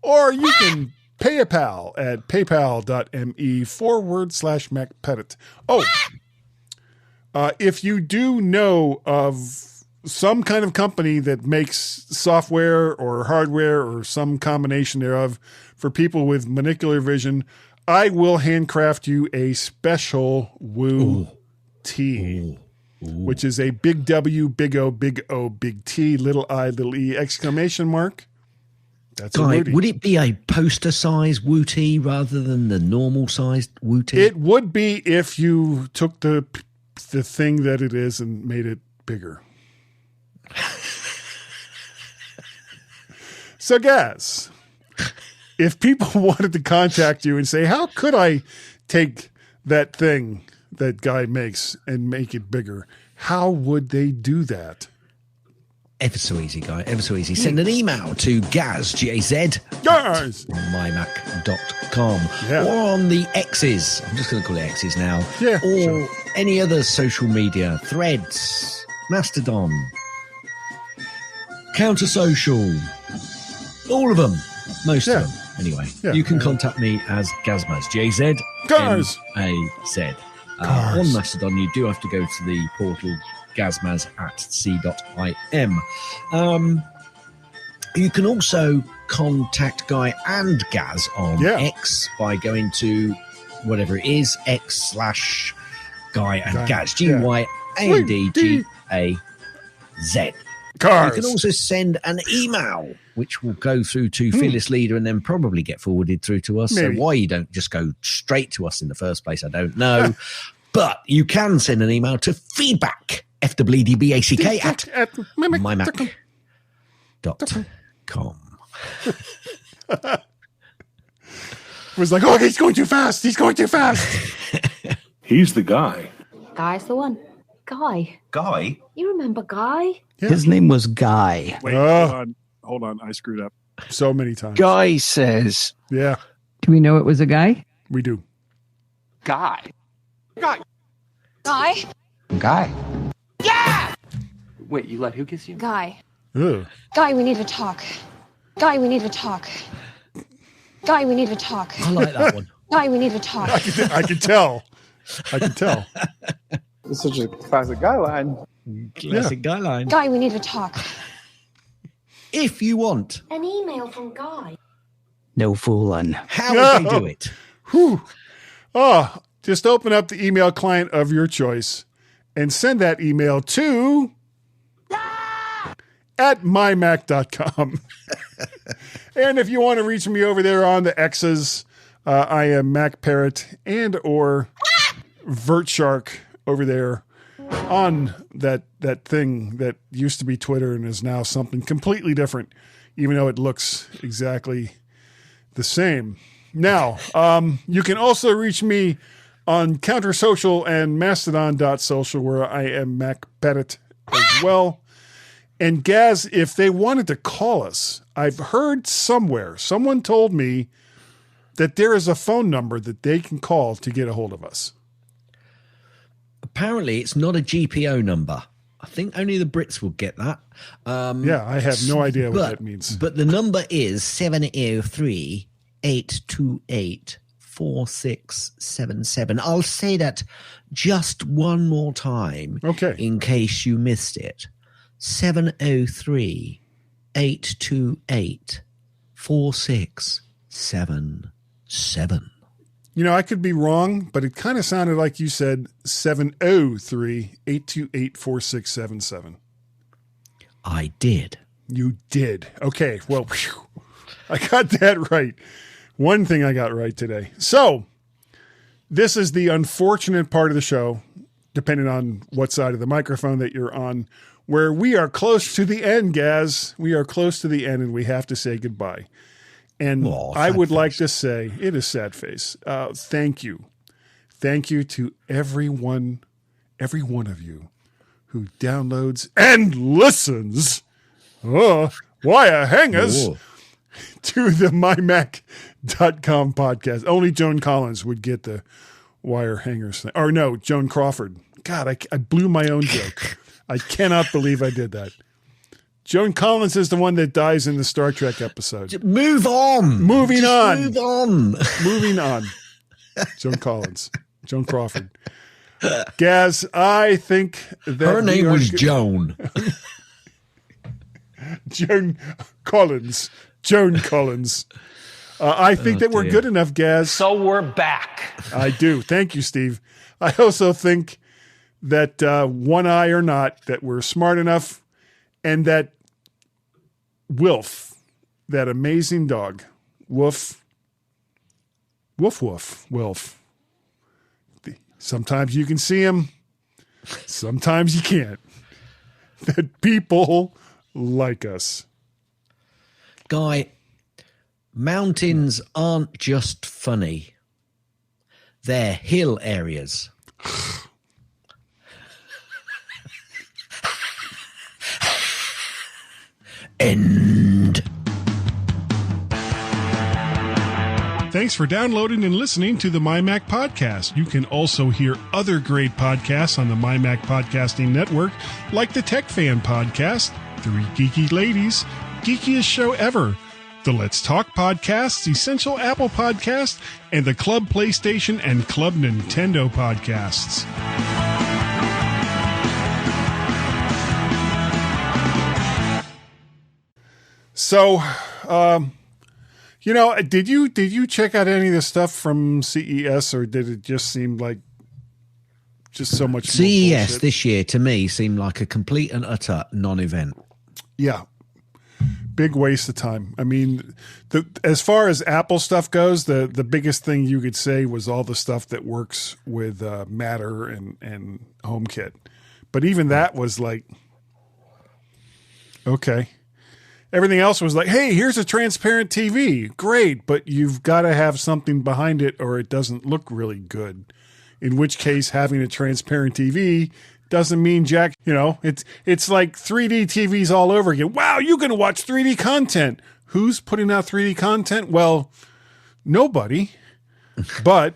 or you can PayPal at paypal.me/MacPettit. Oh, if you do know of some kind of company that makes software or hardware or some combination thereof for people with monocular vision, I will handcraft you a special Woo T, which is a big W, big O, big O, big T, little I, little E, exclamation mark. That's Guy, a Woody. would it be a poster size Woo T rather than the normal sized Woo T? It would be if you took the thing that it is and made it bigger. So, guys, if people wanted to contact you and say, how could I take that thing that Guy makes and make it bigger, how would they do that? Ever so easy, Guy. Ever so easy. Send an email to Gaz, G-A-Z, Guys! mymac.com, Yeah. or on the X's. I'm just going to call it X's now. Yeah, or sure. any other social media, Threads, Mastodon, Counter Social, all of them, most Yeah. of them. Anyway, Yeah. you can contact me as Gazmaz, G-A-Z, Gaz. M-A-Z. On Mastodon, you do have to go to the portal gazmaz@c.im. You can also contact Guy and Gaz on X by going to whatever it is, X/Guy and Gaz, GYANDGAZ. Cars. You can also send an email, which will go through to Fearless Leader and then probably get forwarded through to us. Maybe. So why you don't just go straight to us in the first place, I don't know. But you can send an email to feedback, FWDBACK, at mymac.com. It was like, oh, he's going too fast. He's going too fast. He's the guy. Guy's the one. Guy. Guy? You remember Guy? Yeah. His name was Guy. Wait, hold on. I screwed up. So many times. Guy says. Yeah, Do we know it was a guy? we do. Guy. Guy? Guy. Wait, you let who kiss you? Guy. Ugh. Guy, we need to talk. Guy, we need to talk. Guy, we need to talk. I like that one. Guy, we need to talk. I can tell. It's such a classic guy line. Classic Guy line. Guy, we need to talk. If you want, An email from Guy. No fooling. how would they do it? Whew. Oh, just open up the email client of your choice and send that email to at mymac.com. And if you want to reach me over there on the X's, I am Mac Parrot and or VertShark over there on that thing that used to be Twitter and is now something completely different, even though it looks exactly the same. Now, you can also reach me on Counter Social and Mastodon.social, where I am Mac Pettit as well. And Gaz, if they wanted to call us, I've heard somewhere, someone told me that there is a phone number that they can call to get a hold of us. Apparently, it's not a GPO number. I think only the Brits will get that. Yeah, I have no idea what that means. But the number is 703-828-4677. I'll say that just one more time. Okay. In case you missed it. 703-828-4677. You know, I could be wrong, but it kind of sounded like you said 703-828-4677. I did. You did. Okay, well, whew, I got that right. One thing I got right today. So, this is the unfortunate part of the show, depending on what side of the microphone that you're on, where we are close to the end, Gaz. We are close to the end, and we have to say goodbye. And I would like to say, it is sad face. Thank you. Thank you to every one of you who downloads and listens. Why a hangers to the MyMac.com podcast. Only Joan Collins would get the wire hangers thing. Or no, Joan Crawford. God, I blew my own joke. I cannot believe I did that. Joan Collins is the one that dies in the Star Trek episode. Move on. Moving on. Move on. Moving on. Joan Collins. Joan Crawford. Gaz, I think that her name was Joan. Joan Collins. Joan Collins. I think that we're good enough, Gaz. So we're back. I do. Thank you, Steve. I also think that one eye or not, that we're smart enough, and that Wilf, that amazing dog, Wilf. Sometimes you can see him. Sometimes you can't. That people like us. Guy, mountains aren't just funny. They're hill areas. End. Thanks for downloading and listening to the MyMac Podcast. You can also hear other great podcasts on the MyMac Podcasting Network, like the Tech Fan Podcast, Three Geeky Ladies, Geekiest Show Ever, the Let's Talk Podcast, Essential Apple Podcast, and the Club PlayStation and Club Nintendo Podcasts. So, did you check out any of the stuff from CES, or did it just seem like just so much CES this year to me seemed like a complete and utter non-event. Yeah. Big waste of time. I mean, as far as Apple stuff goes, the biggest thing you could say was all the stuff that works with Matter and HomeKit. But even that was like, okay. Everything else was like, hey, here's a transparent TV. Great, but you've got to have something behind it or it doesn't look really good. In which case, having a transparent TV doesn't mean jack. It's like 3D TVs all over again. Wow, you're going to watch 3D content. Who's putting out 3D content? Well, nobody. But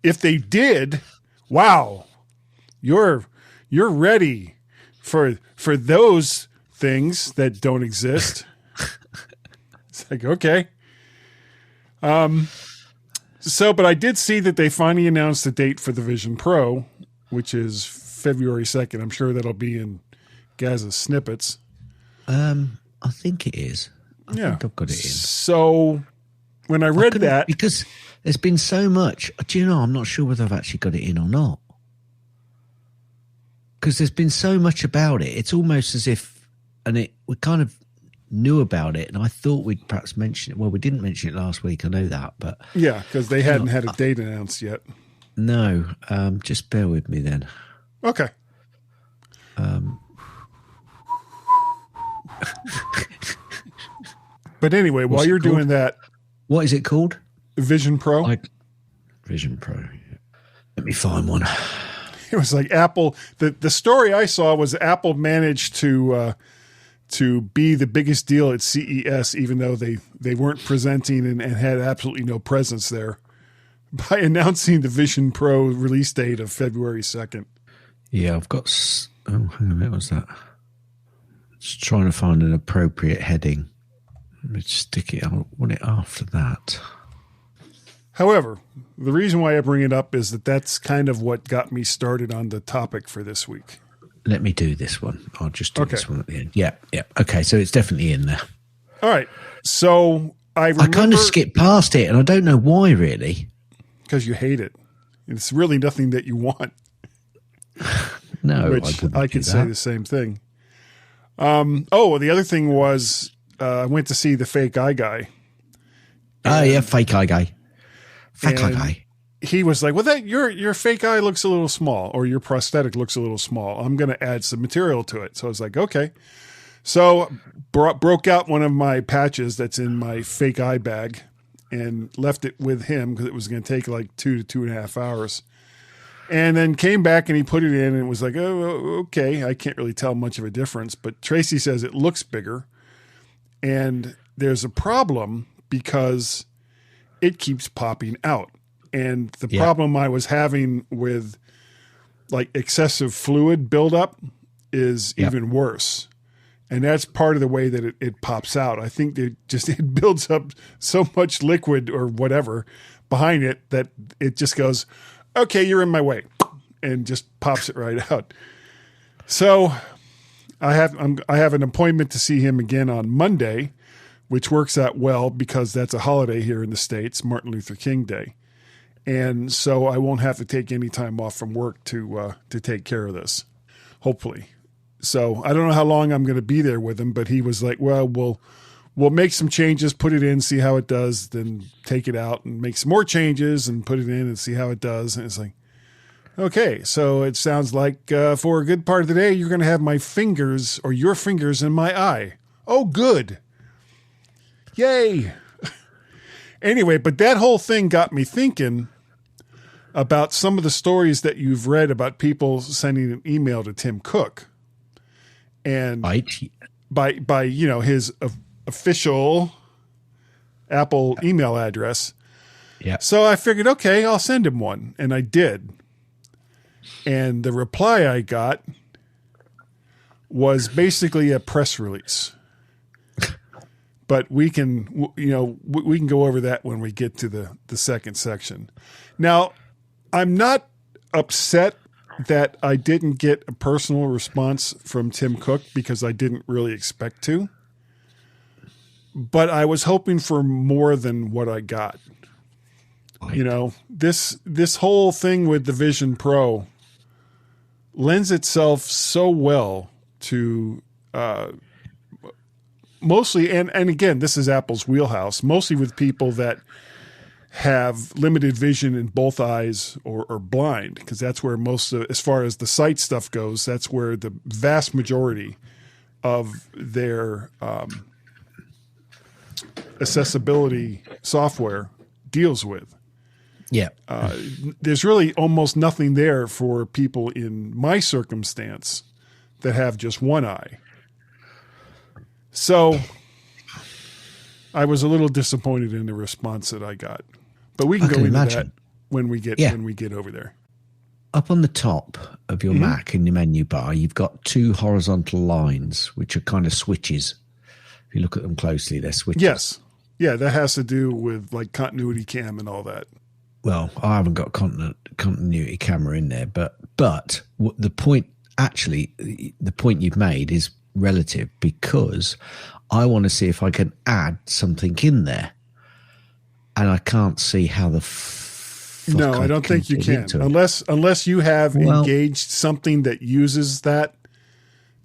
if they did, wow, you're ready for those things that don't exist. It's like, okay. But I did see that they finally announced the date for the Vision Pro, which is February 2nd. I'm sure that'll be in Gaz's snippets. I think it is. I think I've got it in. So when I read that, because there's been so much, do you know, I'm not sure whether I've actually got it in or not. Because there's been so much about it. It's almost as if, we kind of knew about it, and I thought we'd perhaps mention it. Well, we didn't mention it last week. I know that, but yeah, because they hadn't had a date announced yet. No, just bear with me then. Okay. But anyway, while you're doing that, what is it called? Vision Pro. Vision Pro. Let me find one. It was like Apple. The story I saw was Apple managed to be the biggest deal at CES, even though they weren't presenting and had absolutely no presence there, by announcing the Vision Pro release date of February 2nd. Yeah, I've got. Oh, hang on a minute. What's that? Just trying to find an appropriate heading. Let me stick it. I want it after that. However, the reason why I bring it up is that's kind of what got me started on the topic for this week. Let me do this one. I'll just do this one at the end. Yeah. Okay, so it's definitely in there. All right. So I kind of skipped past it, and I don't know why, really. Because you hate it. It's really nothing that you want. No, which I could say the same thing. The other thing was I went to see the Fake Eye Guy. Fake Eye Guy. Fake Eye Guy. He was like, well, your fake eye looks a little small, or your prosthetic looks a little small. I'm going to add some material to it. So I was like, okay. So broke out one of my patches that's in my fake eye bag and left it with him because it was going to take like 2 to 2.5 hours. And then came back and he put it in and was like, oh, okay. I can't really tell much of a difference, but Tracy says it looks bigger. And there's a problem because it keeps popping out. And the Yeah. problem I was having with like excessive fluid buildup is Yep. even worse. And that's part of the way that it pops out. I think it builds up so much liquid or whatever behind it that it just goes, okay, you're in my way, and just pops it right out. So I have an appointment to see him again on Monday, which works out well because that's a holiday here in the States, Martin Luther King Day. And so I won't have to take any time off from work to take care of this, hopefully. So I don't know how long I'm going to be there with him, but he was like, well, we'll make some changes, put it in, see how it does, then take it out and make some more changes and put it in and see how it does. And it's like, okay, so it sounds like for a good part of the day, you're going to have my fingers or your fingers in my eye. Oh, good. Yay. Anyway, but that whole thing got me thinking about some of the stories that you've read about people sending an email to Tim Cook. And Right. by his official Apple email address. Yeah. So I figured, okay, I'll send him one. And I did. And the reply I got was basically a press release. But we can go over that when we get to the second section. Now, I'm not upset that I didn't get a personal response from Tim Cook because I didn't really expect to. But I was hoping for more than what I got. Right. This whole thing with the Vision Pro lends itself so well to mostly, and again, this is Apple's wheelhouse, mostly with people that have limited vision in both eyes or blind, because that's where as far as the sight stuff goes, that's where the vast majority of their accessibility software deals with. Yeah. There's really almost nothing there for people in my circumstance that have just one eye. So I was a little disappointed in the response that I got, but we can go into that when we get over there. Up on the top of your Mac in the menu bar, you've got two horizontal lines, which are kind of switches. If you look at them closely, they're switches. Yes. Yeah, that has to do with like continuity cam and all that. Well, I haven't got continuity camera in there, but the point you've made is relative, because I want to see if I can add something in there, and I can't see how the no, I don't think you can, unless you have engaged something that uses that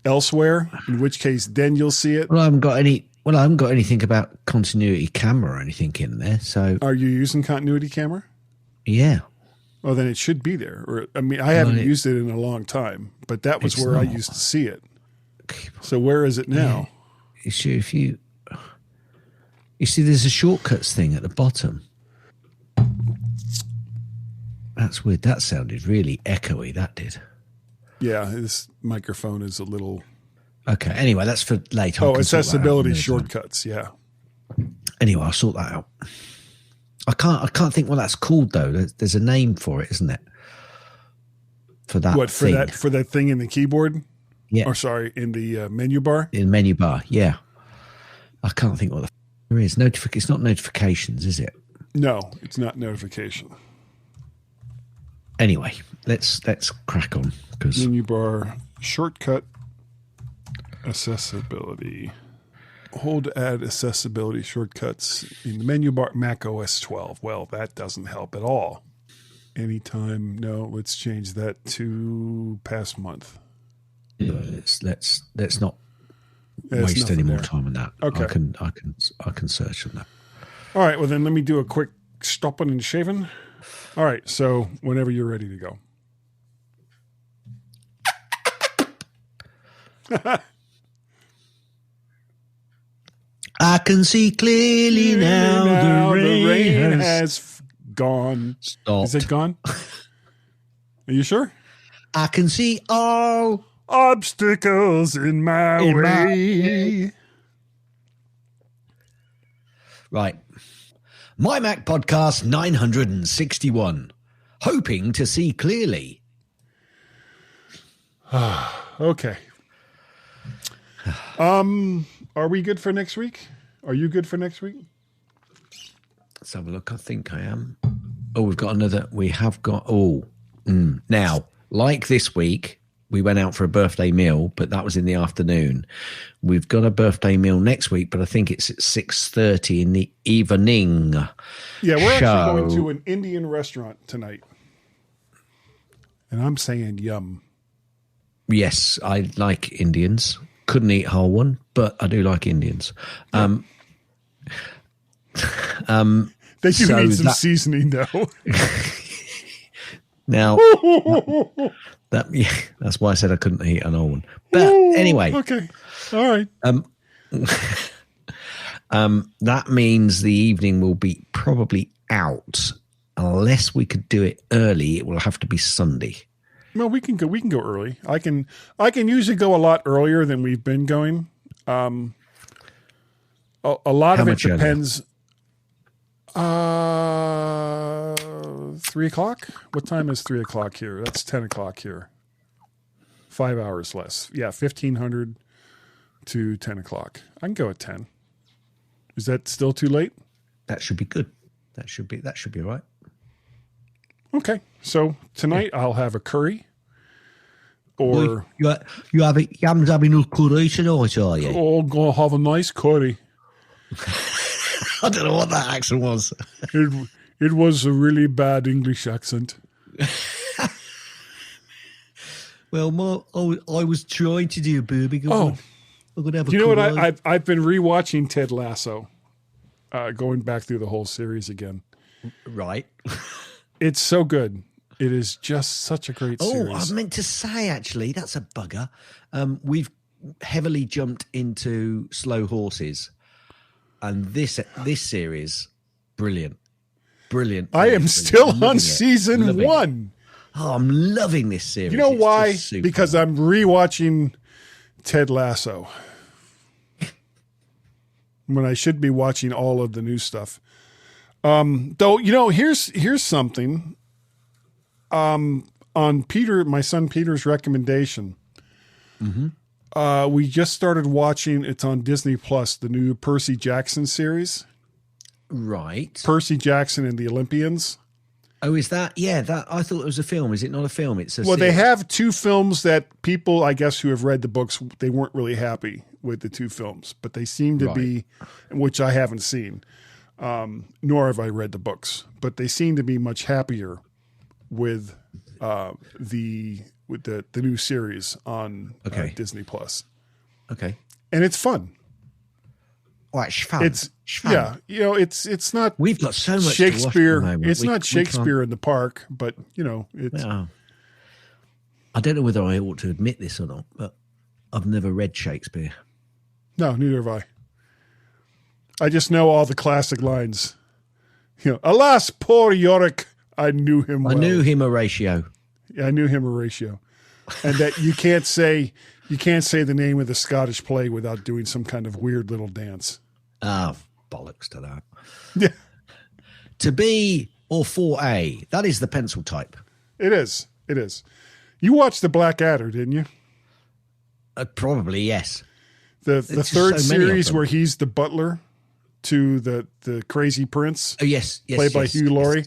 elsewhere, in which case then you'll see it. I haven't got anything about continuity camera or anything in there. So are you using continuity camera? Yeah. Well, then it should be there. Or I haven't used it in a long time, but that was where I used to see it. So where is it now? Yeah. If you see, there's a shortcuts thing at the bottom. That's weird. That sounded really echoey. That did. Yeah, this microphone is a little. Okay. Anyway, that's for later. Oh, accessibility shortcuts. Yeah. Anyway, I'll sort that out. I can't think what that's called though. There's a name for it, isn't it? For that. What thing. for that thing in the keyboard? Yeah. Or sorry, in the menu bar? In the menu bar, yeah. I can't think what there is. It's not notifications, is it? No, it's not notification. Anyway, let's crack on. Because menu bar shortcut accessibility. Hold add accessibility shortcuts in the menu bar. Mac OS 12. Well, that doesn't help at all. Anytime. No, let's change that to past month. Let's not waste any more time on that. Okay. I can search on that. All right. Well, then let me do a quick stopping and shaving. All right. So whenever you're ready to go. I can see clearly now, the rain has gone. Stopped. Is it gone? Are you sure? I can see all obstacles in my way. Right. MyMac Podcast 961. Hoping to see clearly. Okay. Are we good for next week? Are you good for next week? Let's have a look. I think I am. Oh, we've got another. We have got. Now, like this week, we went out for a birthday meal, but that was in the afternoon. We've got a birthday meal next week, but I think it's at 6:30 in the evening. Yeah, we're actually going to an Indian restaurant tonight. And I'm saying yum. Yes, I like Indians. Couldn't eat whole one, but I do like Indians. They do need some seasoning, though. Now, that's why I said I couldn't eat an old one. But anyway. Okay. All right. That means the evening will be probably out. Unless we could do it early, it will have to be Sunday. Well, we can go early. I can usually go a lot earlier than we've been going. A lot of it depends. 3:00. What time is 3:00 here? That's 10:00 here. 5 hours less. Yeah, 1500 to 10:00. I can go at 10. Is that still too late? That should be good. That should be all right. Okay, so tonight I'll have a curry. Or you have yams having a curry tonight, are you? Oh, I'm gonna have a nice curry. I don't know what that accent was. It was a really bad English accent. Well, I was trying to do a booby. Oh, you know what? I've been rewatching Ted Lasso, going back through the whole series again. Right. It's so good. It is just such a great series. Oh, I meant to say, actually, that's a bugger. We've heavily jumped into Slow Horses. And this series, brilliant. I am still on season 1. Oh, I'm loving this series. You know why? Because I'm rewatching Ted Lasso. When I should be watching all of the new stuff. Though, here's something. On my son Peter's recommendation, we just started watching. It's on Disney Plus, the new Percy Jackson series. Right, Percy Jackson and the Olympians. Oh, is that? Yeah, that I thought it was a film. Is it not a film? It's a well, series. They have 2 films that people, I guess, who have read the books, they weren't really happy with the 2 films, but they seem to be, which I haven't seen, nor have I read the books, but they seem to be much happier with the new series on Disney Plus. Okay, and it's fun. Oh, it's fun. It's fun. Yeah, it's not. We've got so much Shakespeare. To watch it's not Shakespeare in the Park, but it's. Yeah. I don't know whether I ought to admit this or not, but I've never read Shakespeare. No, neither have I. I just know all the classic lines. Alas, poor Yorick. I knew him well. I knew him, Horatio. Yeah, I knew him, Horatio. And that you can't say the name of the Scottish play without doing some kind of weird little dance. Ah, bollocks to that. Yeah. To B or 4A, that is the pencil type. It is. You watched the Blackadder, didn't you? Probably, yes. The third series where he's the butler to the crazy prince. Oh, yes. Played by Hugh Laurie.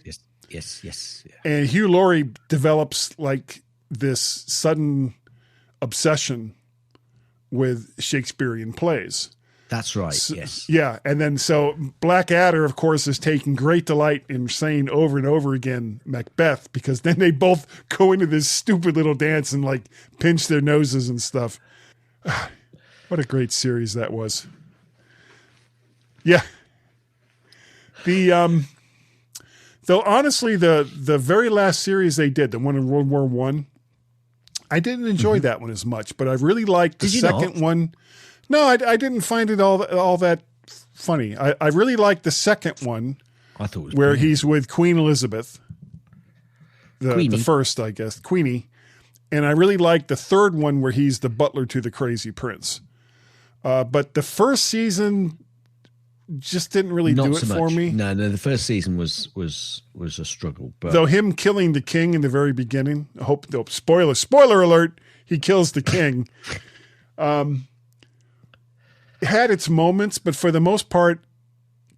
Yes. Yeah. And Hugh Laurie develops like this sudden obsession with Shakespearean plays. That's right, yes. Yeah, and then so Blackadder, of course, is taking great delight in saying over and over again Macbeth, because then they both go into this stupid little dance and like pinch their noses and stuff. What a great series that was. Yeah. Though honestly, the very last series they did, the one in World War I, I didn't enjoy that one as much, but I really liked the second one. No, I didn't find it all that funny. I really liked the second one. I thought it was where brilliant. he's with Queen Elizabeth, the first, I guess, Queenie, and I really liked the third one where he's the butler to the crazy prince. But the first season just didn't really Not do so it for much. me. No, the first season was a struggle. But Though him killing the king in the very beginning, spoiler alert, he kills the king. It had its moments, but for the most part,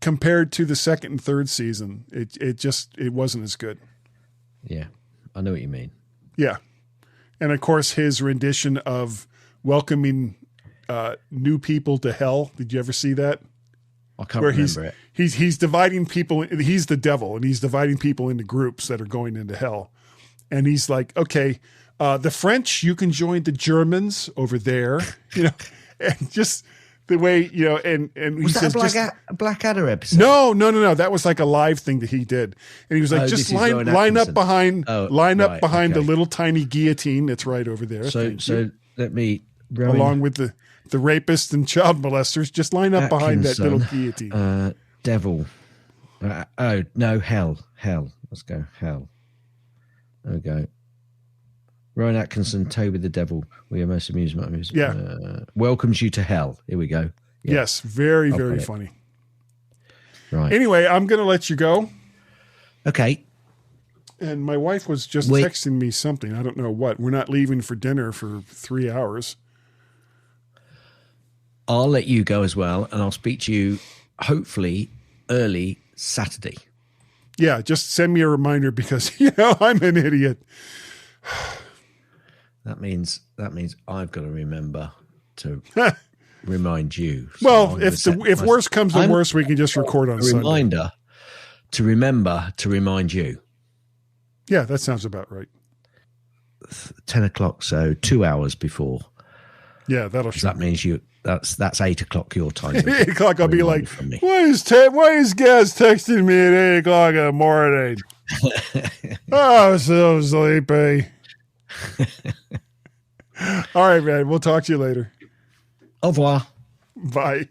compared to the second and third season, it wasn't as good. yeah, I know what you mean. Yeah. And of course, his rendition of welcoming new people to hell. Did you ever see that? I can't remember it. He's dividing people. He's the devil, and he's dividing people into groups that are going into hell. And he's like, okay, the French, you can join the Germans over there, and just the way, and he Was says, that a Blackadder episode? No. That was like a live thing that he did. And he was like, just line up behind the little tiny guillotine that's right over there. So let me, along with the rapists and child molesters, just line up behind that little guillotine. Devil. Hell. Let's go. Hell. There we go. Rowan Atkinson, Toby the Devil. We are most amused. Yeah. Welcomes you to hell. Here we go. Yeah. Yes. Very, very funny. Right. Anyway, I'm going to let you go. Okay. And my wife was just texting me something. I don't know what. We're not leaving for dinner for 3 hours. I'll let you go as well, and I'll speak to you hopefully early Saturday. Yeah, just send me a reminder because I'm an idiot. That means I've got to remember to remind you. So well, if worse comes to worse, we can just record on Sunday. Reminder to remember to remind you. Yeah, that sounds about right. 10 o'clock, so 2 hours before. Yeah, that'll show. That means that's 8 o'clock your time. 8 o'clock, I'll be like, why is Gaz texting me at 8 o'clock in the morning? Oh, I'm so sleepy. All right, man. We'll talk to you later. Au revoir. Bye.